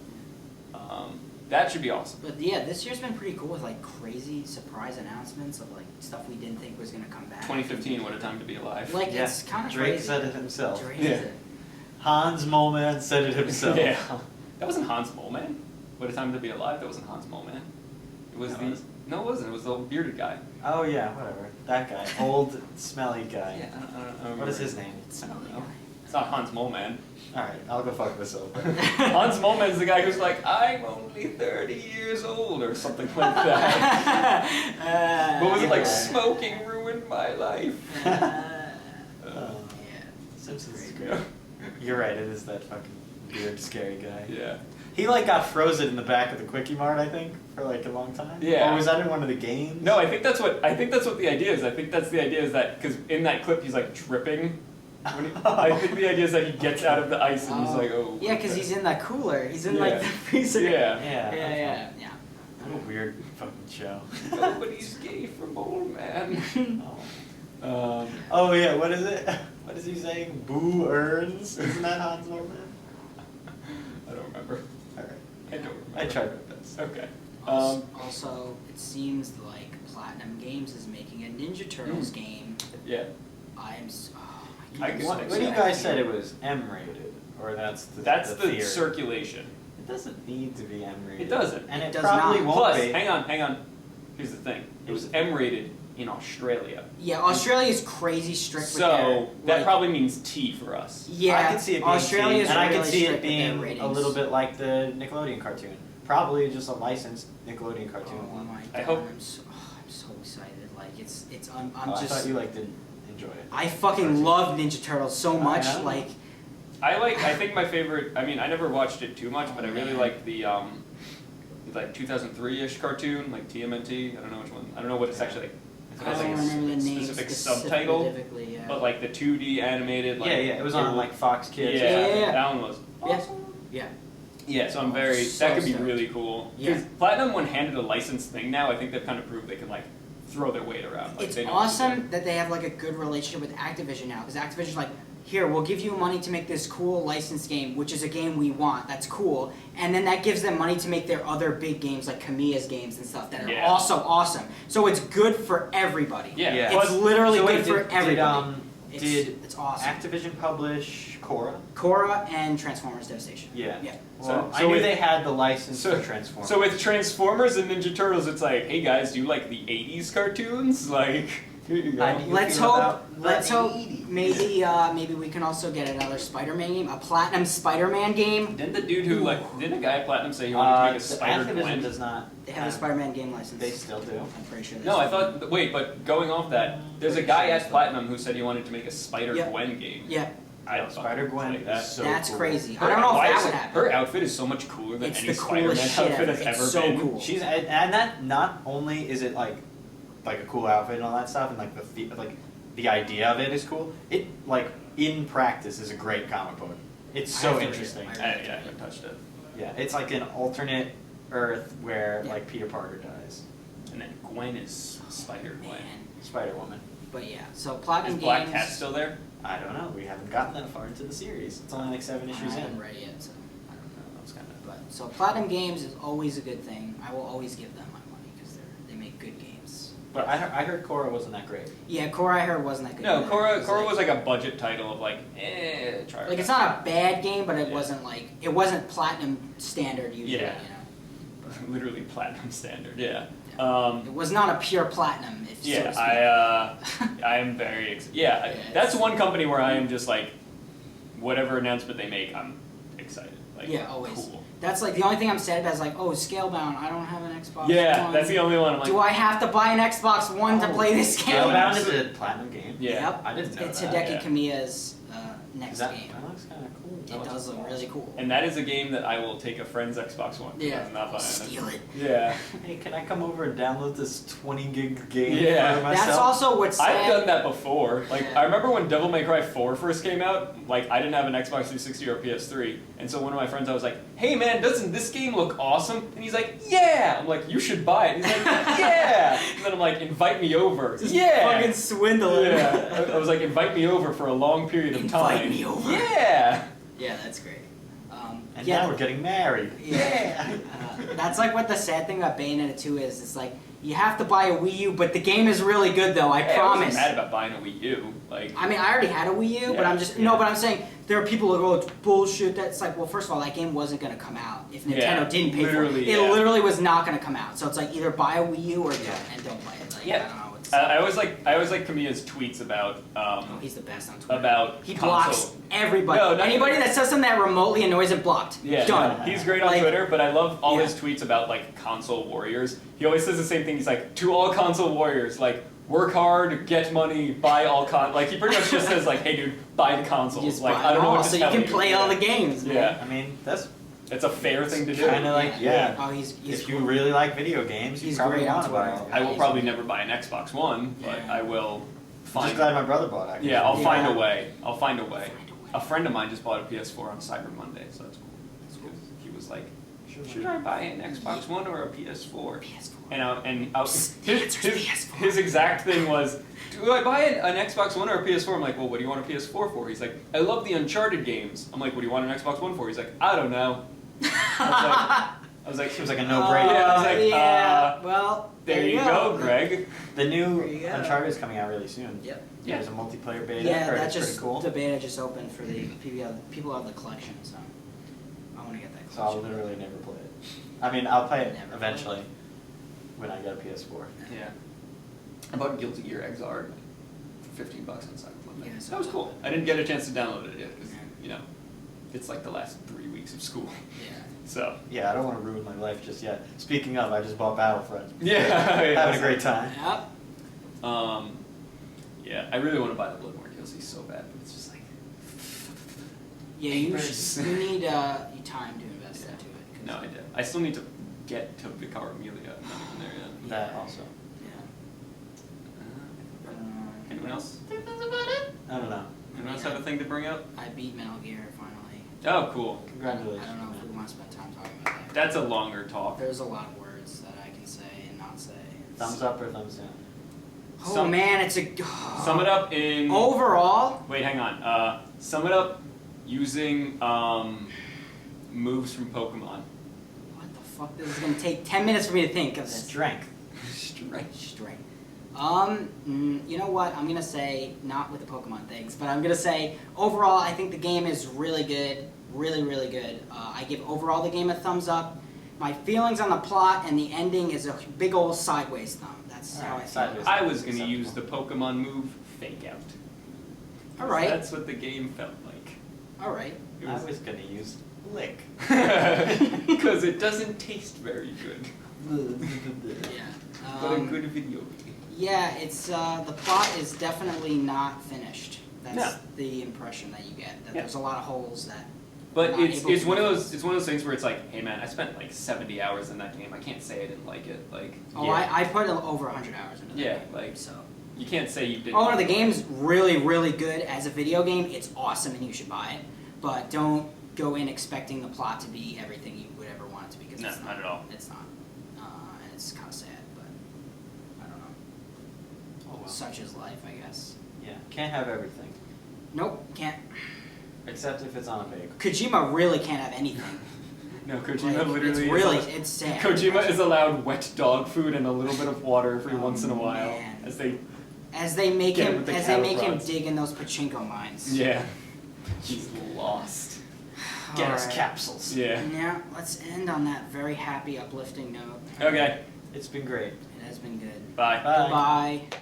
[SPEAKER 2] That should be awesome.
[SPEAKER 3] But yeah, this year's been pretty cool with like crazy surprise announcements of like stuff we didn't think was gonna come back.
[SPEAKER 2] 2015, what a time to be alive.
[SPEAKER 3] Like
[SPEAKER 1] Yeah.
[SPEAKER 3] it's kind of
[SPEAKER 1] Drake
[SPEAKER 3] crazy.
[SPEAKER 1] said it himself.
[SPEAKER 3] Drake
[SPEAKER 2] Yeah.
[SPEAKER 3] is it.
[SPEAKER 1] Hans Moleman said it himself.
[SPEAKER 2] Yeah. That wasn't Hans Moleman. What a time to be alive. That wasn't Hans Moleman. It was
[SPEAKER 1] That
[SPEAKER 2] the
[SPEAKER 1] was-
[SPEAKER 2] no, it wasn't. It was the bearded guy.
[SPEAKER 1] Oh yeah, whatever. That guy, old, smelly guy.
[SPEAKER 2] Yeah, I don't
[SPEAKER 1] What is
[SPEAKER 2] remember.
[SPEAKER 1] his name?
[SPEAKER 2] I don't know. It's not Hans Moleman.
[SPEAKER 1] All right, I'll go fuck this over.
[SPEAKER 2] Hans Moleman's the guy who's like, I'm only 30 years old or something like that. What was it like?
[SPEAKER 1] Yeah.
[SPEAKER 2] Smoking ruined my life.
[SPEAKER 3] Yeah.
[SPEAKER 1] Simpsons is great. You're right. It is that fucking weird, scary guy.
[SPEAKER 2] Yeah.
[SPEAKER 1] He like got frozen in the back of the Quickie Mart, I think, for like a long time.
[SPEAKER 2] Yeah.
[SPEAKER 1] Or was that in one of the games?
[SPEAKER 2] No, I think that's what the idea is. I think that's the idea is that because in that clip he's like dripping. I think the idea is that he gets out of the ice and he's like, oh.
[SPEAKER 3] Yeah, because
[SPEAKER 2] okay.
[SPEAKER 3] he's in that cooler. He's in
[SPEAKER 2] Yeah.
[SPEAKER 3] like the freezer.
[SPEAKER 2] Yeah.
[SPEAKER 1] Yeah.
[SPEAKER 3] Yeah.
[SPEAKER 1] What a weird fucking show.
[SPEAKER 2] Nobody's gay from old man.
[SPEAKER 1] Oh. Oh yeah. What is it? What is he saying? Boo earns. Isn't that Hans Moleman?
[SPEAKER 2] I don't remember.
[SPEAKER 1] All right.
[SPEAKER 2] I don't remember.
[SPEAKER 1] I tried my best.
[SPEAKER 2] Okay.
[SPEAKER 3] Also, it seems like Platinum Games is making a Ninja Turtles game.
[SPEAKER 2] Yeah.
[SPEAKER 3] I
[SPEAKER 2] can-
[SPEAKER 1] What do you guys said it was M-rated, or that's the the theory?
[SPEAKER 2] circulation.
[SPEAKER 1] It doesn't need to be M-rated.
[SPEAKER 2] It doesn't.
[SPEAKER 1] and
[SPEAKER 3] It
[SPEAKER 1] it,
[SPEAKER 3] does
[SPEAKER 1] probably
[SPEAKER 3] not.
[SPEAKER 1] won't
[SPEAKER 2] Plus,
[SPEAKER 1] be.
[SPEAKER 2] hang on. Here's the thing. It was M-rated in Australia.
[SPEAKER 3] Yeah, Australia is crazy strict with their,
[SPEAKER 2] So that
[SPEAKER 3] like-
[SPEAKER 2] probably means T for us.
[SPEAKER 3] Yeah,
[SPEAKER 1] I could see it being
[SPEAKER 3] Australia is
[SPEAKER 1] and I
[SPEAKER 3] really
[SPEAKER 1] could see
[SPEAKER 3] strict
[SPEAKER 1] it
[SPEAKER 3] with their
[SPEAKER 1] being a
[SPEAKER 3] ratings.
[SPEAKER 1] little bit like the Nickelodeon cartoon. Probably just a licensed Nickelodeon cartoon
[SPEAKER 3] Oh
[SPEAKER 1] one.
[SPEAKER 3] my god!
[SPEAKER 2] I hope-
[SPEAKER 3] I'm so excited. Like I'm
[SPEAKER 1] I
[SPEAKER 3] just.
[SPEAKER 1] thought you like didn't enjoy it.
[SPEAKER 3] I fucking love Ninja Turtles so
[SPEAKER 1] I
[SPEAKER 3] much.
[SPEAKER 1] know.
[SPEAKER 3] Like
[SPEAKER 2] I think my favorite. I mean, I never watched it too much, but I really liked the like 2003-ish cartoon, like TMNT. I don't know which one. I don't know what it's actually like.
[SPEAKER 3] I don't remember the name
[SPEAKER 2] specific subtitle,
[SPEAKER 3] specifically, yeah.
[SPEAKER 2] but like the 2D animated. Like,
[SPEAKER 1] yeah, it was on like Fox Kids.
[SPEAKER 3] Yeah.
[SPEAKER 2] That one was
[SPEAKER 3] Yeah.
[SPEAKER 2] awesome.
[SPEAKER 3] Yeah.
[SPEAKER 2] Yeah, so I'm very.
[SPEAKER 3] So
[SPEAKER 2] that could be
[SPEAKER 3] stoked.
[SPEAKER 2] really cool.
[SPEAKER 3] Yeah.
[SPEAKER 2] Because Platinum, when handed a licensed thing now, I think they've kind of proved they can like throw their weight around. Like,
[SPEAKER 3] It's
[SPEAKER 2] they know what to do.
[SPEAKER 3] awesome that they have like a good relationship with Activision now, because Activision's like, here, we'll give you money to make this cool licensed game, which is a game we want. That's cool, and then that gives them money to make their other big games like Kamiya's games and stuff that are
[SPEAKER 2] Yeah.
[SPEAKER 3] also awesome. So it's good for everybody.
[SPEAKER 2] Yeah.
[SPEAKER 1] Yeah.
[SPEAKER 3] It's literally
[SPEAKER 1] So wait,
[SPEAKER 3] good for everybody.
[SPEAKER 1] Did
[SPEAKER 3] It's awesome.
[SPEAKER 1] Activision publish Korra?
[SPEAKER 3] Korra and Transformers Devastation.
[SPEAKER 1] Yeah.
[SPEAKER 3] Yeah.
[SPEAKER 1] Well,
[SPEAKER 2] So
[SPEAKER 1] I knew
[SPEAKER 2] with-
[SPEAKER 1] they had the license to Transformers.
[SPEAKER 2] So with Transformers and Ninja Turtles, it's like, hey guys, do you like the '80s cartoons? Like, here you go.
[SPEAKER 1] How do you
[SPEAKER 3] Let's
[SPEAKER 1] feel
[SPEAKER 3] hope.
[SPEAKER 1] about the
[SPEAKER 3] Let's hope.
[SPEAKER 1] 80s?
[SPEAKER 3] Maybe we can also get another Spider-Man game, a Platinum Spider-Man game.
[SPEAKER 2] Didn't the dude who didn't a guy at Platinum say he wanted to make a Spider
[SPEAKER 1] Activision
[SPEAKER 2] Gwen?
[SPEAKER 1] does not.
[SPEAKER 3] They have a Spider-Man game license.
[SPEAKER 1] They still do.
[SPEAKER 3] I'm pretty sure. they
[SPEAKER 2] No, I
[SPEAKER 3] still do.
[SPEAKER 2] thought. Wait, but going off that, there's a guy at Platinum who said he wanted to make a Spider
[SPEAKER 3] Yeah.
[SPEAKER 2] Gwen game.
[SPEAKER 3] Yeah,
[SPEAKER 2] I don't
[SPEAKER 1] Spider Gwen
[SPEAKER 2] like that.
[SPEAKER 1] is so
[SPEAKER 3] that's
[SPEAKER 1] cool.
[SPEAKER 3] crazy. I don't know if
[SPEAKER 2] Why
[SPEAKER 3] that
[SPEAKER 2] is
[SPEAKER 3] would
[SPEAKER 2] it-
[SPEAKER 3] happen.
[SPEAKER 2] Her outfit is so much cooler than
[SPEAKER 3] It's
[SPEAKER 2] any
[SPEAKER 3] the
[SPEAKER 2] Spider-Man
[SPEAKER 3] coolest shit
[SPEAKER 2] outfit
[SPEAKER 3] ever.
[SPEAKER 2] has
[SPEAKER 3] It's
[SPEAKER 2] ever
[SPEAKER 3] so
[SPEAKER 2] been.
[SPEAKER 3] cool.
[SPEAKER 1] She's and that not only is it like a cool outfit and all that stuff, and like the idea of it is cool. It like in practice is a great comic book. It's
[SPEAKER 3] I
[SPEAKER 1] so
[SPEAKER 3] have to read it.
[SPEAKER 1] interesting.
[SPEAKER 3] I read
[SPEAKER 2] Yeah, I haven't touched it.
[SPEAKER 1] Yeah, it's like an alternate Earth where
[SPEAKER 3] Yeah.
[SPEAKER 1] like Peter Parker dies.
[SPEAKER 2] And then Gwen is Spider Gwen.
[SPEAKER 3] Man.
[SPEAKER 1] Spider Woman.
[SPEAKER 3] But yeah, so
[SPEAKER 2] Is
[SPEAKER 3] Platinum
[SPEAKER 2] Black
[SPEAKER 3] Games.
[SPEAKER 2] Cat still there?
[SPEAKER 1] I don't know. We haven't gotten that far into the series. It's only like 7 issues
[SPEAKER 3] I haven't
[SPEAKER 1] in.
[SPEAKER 3] read it yet, so I don't know.
[SPEAKER 1] That was kind of.
[SPEAKER 3] But so Platinum Games is always a good thing. I will always give them my money because they make good games.
[SPEAKER 1] But I heard Korra wasn't that great.
[SPEAKER 3] Yeah, Korra I heard wasn't that good.
[SPEAKER 2] No,
[SPEAKER 3] either.
[SPEAKER 2] Korra
[SPEAKER 3] It
[SPEAKER 2] was like a budget title of like, try.
[SPEAKER 3] Like it's not a bad game, but it
[SPEAKER 2] Yeah.
[SPEAKER 3] wasn't Platinum standard usually.
[SPEAKER 2] Yeah.
[SPEAKER 3] You know,
[SPEAKER 2] literally Platinum standard. Yeah.
[SPEAKER 3] it was not a pure Platinum. If so
[SPEAKER 2] Yeah,
[SPEAKER 3] to speak.
[SPEAKER 2] I am very excited. Yeah,
[SPEAKER 3] Yeah,
[SPEAKER 2] that's
[SPEAKER 3] it's-
[SPEAKER 2] one company where I am just like, whatever announcement they make, I'm excited. Like,
[SPEAKER 3] Yeah, always.
[SPEAKER 2] Cool.
[SPEAKER 3] That's like the only thing I'm sad about is like, oh, Scalebound. I don't have an Xbox
[SPEAKER 2] Yeah,
[SPEAKER 3] One.
[SPEAKER 2] that's the only one. I'm like,
[SPEAKER 3] Do I have to buy an Xbox One to
[SPEAKER 1] Oh,
[SPEAKER 3] play this game?
[SPEAKER 1] Scalebound is a platinum game.
[SPEAKER 2] Yeah.
[SPEAKER 3] Yep.
[SPEAKER 1] I didn't know
[SPEAKER 3] It's
[SPEAKER 1] that.
[SPEAKER 3] Hideki
[SPEAKER 2] yeah.
[SPEAKER 3] Kamiya's next
[SPEAKER 1] Is that
[SPEAKER 3] game.
[SPEAKER 1] that looks kind of cool.
[SPEAKER 3] It does look really cool.
[SPEAKER 2] And that is a game that I will take a friend's Xbox One.
[SPEAKER 3] Yeah.
[SPEAKER 2] I'm not buying it.
[SPEAKER 3] Steal it.
[SPEAKER 2] Yeah.
[SPEAKER 1] Hey, can I come over and download this 20 gig game
[SPEAKER 2] Yeah.
[SPEAKER 1] for myself?
[SPEAKER 3] That's also what's sad.
[SPEAKER 2] I've done that before. Like,
[SPEAKER 3] Yeah.
[SPEAKER 2] I remember when Devil May Cry 4 first came out, like, I didn't have an Xbox 360 or a PS3, and so one of my friends, I was like, hey man, doesn't this game look awesome? And he's like, yeah! I'm like, you should buy it. He's like, yeah! And then I'm like, invite me over.
[SPEAKER 3] Just
[SPEAKER 2] yeah!
[SPEAKER 3] fucking swindle it.
[SPEAKER 2] Yeah. I was like, invite me over for a long period of time.
[SPEAKER 3] Invite me over.
[SPEAKER 2] Yeah!
[SPEAKER 3] Yeah, that's great.
[SPEAKER 1] And
[SPEAKER 3] yeah,
[SPEAKER 1] now we're getting married.
[SPEAKER 3] Yeah. That's like what the sad thing about Bayonetta 2 is. It's like, you have to buy a Wii U, but the game is really good though, I
[SPEAKER 2] Hey, I
[SPEAKER 3] promise.
[SPEAKER 2] wasn't mad about buying a Wii U. Like,
[SPEAKER 3] I mean, I already had a Wii U, but
[SPEAKER 2] Yeah,
[SPEAKER 3] I'm just,
[SPEAKER 1] yeah.
[SPEAKER 3] no, but I'm saying, there are people who go, it's bullshit. That's like, well, first of all, that game wasn't going to come out if Nintendo
[SPEAKER 2] Yeah,
[SPEAKER 3] didn't pay for it.
[SPEAKER 2] literally,
[SPEAKER 3] It
[SPEAKER 2] yeah.
[SPEAKER 3] literally was not going to come out. So it's like, either buy a Wii U or don't,
[SPEAKER 1] Yeah.
[SPEAKER 3] and don't play it. Like,
[SPEAKER 2] Yeah.
[SPEAKER 3] I don't know what to say.
[SPEAKER 2] I always like Kamiya's tweets about,
[SPEAKER 3] Oh, he's the best on Twitter.
[SPEAKER 2] about
[SPEAKER 3] He
[SPEAKER 2] console.
[SPEAKER 3] blocks everybody.
[SPEAKER 2] No, not
[SPEAKER 3] Anybody
[SPEAKER 2] even-
[SPEAKER 3] that says something that remotely annoys him, blocked.
[SPEAKER 2] Yeah,
[SPEAKER 3] Done.
[SPEAKER 2] he's great on
[SPEAKER 3] Like-
[SPEAKER 2] Twitter, but I love all
[SPEAKER 3] Yeah.
[SPEAKER 2] his tweets about like console warriors. He always says the same thing. He's like, to all console warriors, like work hard, get money, buy all like he pretty much just says like, hey dude, buy the consoles.
[SPEAKER 3] Just
[SPEAKER 2] Like
[SPEAKER 3] buy
[SPEAKER 2] I don't
[SPEAKER 3] them
[SPEAKER 2] know
[SPEAKER 3] all
[SPEAKER 2] what to
[SPEAKER 3] so you
[SPEAKER 2] tell
[SPEAKER 3] can play all the games. Man.
[SPEAKER 2] Yeah,
[SPEAKER 1] I mean, that's
[SPEAKER 2] it's a fair thing to do.
[SPEAKER 1] kind of like, yeah.
[SPEAKER 3] Oh, he's
[SPEAKER 1] If
[SPEAKER 3] cool.
[SPEAKER 1] you really like video games, you
[SPEAKER 3] He's
[SPEAKER 1] probably
[SPEAKER 3] great on
[SPEAKER 1] want to buy
[SPEAKER 3] Twitter.
[SPEAKER 1] all
[SPEAKER 2] I will
[SPEAKER 3] he's
[SPEAKER 2] probably
[SPEAKER 3] great.
[SPEAKER 2] never buy an Xbox One, but
[SPEAKER 3] Yeah.
[SPEAKER 2] I will
[SPEAKER 1] I'm
[SPEAKER 2] find.
[SPEAKER 1] just glad my brother bought it.
[SPEAKER 2] Yeah, I'll
[SPEAKER 3] Yeah.
[SPEAKER 2] find a way. I'll find a way.
[SPEAKER 3] Find a way.
[SPEAKER 2] A friend of mine just bought a PS4 on Cyber Monday, so that's cool.
[SPEAKER 3] That's cool.
[SPEAKER 2] He was like, should I buy an Xbox One or a PS4?
[SPEAKER 3] PS4.
[SPEAKER 2] His,
[SPEAKER 3] The answer's PS4.
[SPEAKER 2] his exact thing was, do I buy an Xbox One or a PS4? I'm like, well, what do you want a PS4 for? He's like, I love the Uncharted games. I'm like, what do you want an Xbox One for? He's like, I don't know. I was like,
[SPEAKER 1] Seems like a no-brainer.
[SPEAKER 2] Yeah, I was like,
[SPEAKER 3] yeah. Well,
[SPEAKER 2] there you go, Greg.
[SPEAKER 1] The new
[SPEAKER 3] There you go.
[SPEAKER 1] Uncharted is coming out really soon.
[SPEAKER 3] Yep.
[SPEAKER 2] Yeah.
[SPEAKER 1] There's a multiplayer beta.
[SPEAKER 3] Yeah,
[SPEAKER 1] or
[SPEAKER 3] that
[SPEAKER 1] it's
[SPEAKER 3] just
[SPEAKER 1] pretty cool.
[SPEAKER 3] the beta just opened for the people who have the collection, so I want to get that
[SPEAKER 1] So I'll
[SPEAKER 3] collection.
[SPEAKER 1] literally never play it. I mean, I'll play it
[SPEAKER 3] Never play
[SPEAKER 1] eventually when I get a PS4.
[SPEAKER 2] Yeah. I bought Guilty Gear Xrd for $15 on Cyber Monday.
[SPEAKER 3] Yeah, so-
[SPEAKER 2] That was cool. I didn't get a chance to download it yet because,
[SPEAKER 3] Yeah.
[SPEAKER 2] you know, it's like the last 3 weeks of school.
[SPEAKER 3] Yeah.
[SPEAKER 2] So.
[SPEAKER 1] Yeah, I don't want to ruin my life just yet. Speaking of, I just bought Battlefront.
[SPEAKER 2] Yeah,
[SPEAKER 1] Having a great time.
[SPEAKER 3] Yep.
[SPEAKER 2] Yeah, I really want to buy the Bloodborne DLC so bad, but it's just like,
[SPEAKER 3] Yeah,
[SPEAKER 1] Papers.
[SPEAKER 3] you need time to invest
[SPEAKER 2] Yeah.
[SPEAKER 3] into it. 'cause-
[SPEAKER 2] No, I did. I still need to get to Vicar Amelia. I'm not even there yet.
[SPEAKER 1] That also.
[SPEAKER 3] Yeah.
[SPEAKER 2] Anyone else?
[SPEAKER 1] I think that's about it. I don't know.
[SPEAKER 2] Anyone else have a thing to bring up?
[SPEAKER 3] I beat Metal Gear finally.
[SPEAKER 2] Oh, cool.
[SPEAKER 1] Congratulations.
[SPEAKER 3] I don't know if we want to spend time talking about that.
[SPEAKER 2] That's a longer talk.
[SPEAKER 3] There's a lot of words that I can say and not say.
[SPEAKER 1] Thumbs up or thumbs down?
[SPEAKER 3] Oh man, it's a.
[SPEAKER 2] Sum it up in.
[SPEAKER 3] Overall.
[SPEAKER 2] Wait, hang on. Sum it up using moves from Pokemon.
[SPEAKER 3] What the fuck? This is gonna take 10 minutes for me to think of this.
[SPEAKER 1] Strength.
[SPEAKER 3] Strength. You know what? I'm gonna say not with the Pokemon things, but I'm gonna say overall, I think the game is really good, really, really good. I give overall the game a thumbs up. My feelings on the plot and the ending is a big old sideways thumb. That's how I feel.
[SPEAKER 1] Sideways.
[SPEAKER 2] I was gonna use the Pokemon move Fake Out.
[SPEAKER 3] All right.
[SPEAKER 2] That's what the game felt like.
[SPEAKER 3] All right.
[SPEAKER 2] It
[SPEAKER 1] I
[SPEAKER 2] was
[SPEAKER 1] was gonna use lick.
[SPEAKER 2] because it doesn't taste very good,
[SPEAKER 3] Yeah.
[SPEAKER 2] but a good video.
[SPEAKER 3] Yeah, it's the plot is definitely not finished. That's
[SPEAKER 2] No.
[SPEAKER 3] the impression that you get. That
[SPEAKER 2] Yeah.
[SPEAKER 3] there's a lot of holes that.
[SPEAKER 2] But
[SPEAKER 3] Not
[SPEAKER 2] it's
[SPEAKER 3] able
[SPEAKER 2] it's
[SPEAKER 3] to
[SPEAKER 2] one of
[SPEAKER 3] be
[SPEAKER 2] those things where it's like, hey man, I spent like 70 hours in that game. I can't say I didn't like it. Like,
[SPEAKER 3] Oh,
[SPEAKER 2] yeah,
[SPEAKER 3] I put over 100 hours into that
[SPEAKER 2] Yeah,
[SPEAKER 3] game.
[SPEAKER 2] like-
[SPEAKER 3] So.
[SPEAKER 2] you can't say you didn't.
[SPEAKER 3] Oh no, the
[SPEAKER 2] like it.
[SPEAKER 3] game's really, really good as a video game. It's awesome, and you should buy it. But don't go in expecting the plot to be everything you would ever want it to be, because
[SPEAKER 2] No,
[SPEAKER 3] it's
[SPEAKER 2] not at all.
[SPEAKER 3] It's not, and it's kind of sad. But I don't know.
[SPEAKER 1] Oh well.
[SPEAKER 3] Such is life, I guess.
[SPEAKER 1] Yeah. Can't have everything.
[SPEAKER 3] Nope, can't.
[SPEAKER 1] Except if it's on a bagel.
[SPEAKER 3] Kojima really can't have anything.
[SPEAKER 2] No, Kojima
[SPEAKER 3] Like,
[SPEAKER 2] literally.
[SPEAKER 3] it's really,
[SPEAKER 2] is
[SPEAKER 3] it's sad.
[SPEAKER 2] Kojima is allowed wet dog food and a little bit of water every
[SPEAKER 3] Oh,
[SPEAKER 2] once in a while
[SPEAKER 3] man.
[SPEAKER 2] as they.
[SPEAKER 3] As they make
[SPEAKER 2] Get him
[SPEAKER 3] him,
[SPEAKER 2] with the
[SPEAKER 3] as they make him
[SPEAKER 2] cattle prods.
[SPEAKER 3] dig in those pachinko mines.
[SPEAKER 2] Yeah. He's lost.
[SPEAKER 1] Get us
[SPEAKER 3] Alright.
[SPEAKER 1] capsules.
[SPEAKER 2] Yeah.
[SPEAKER 3] Yeah, let's end on that very happy, uplifting note.
[SPEAKER 2] Okay.
[SPEAKER 1] It's been great.
[SPEAKER 3] It has been good.
[SPEAKER 2] Bye.
[SPEAKER 1] Bye.
[SPEAKER 3] Goodbye.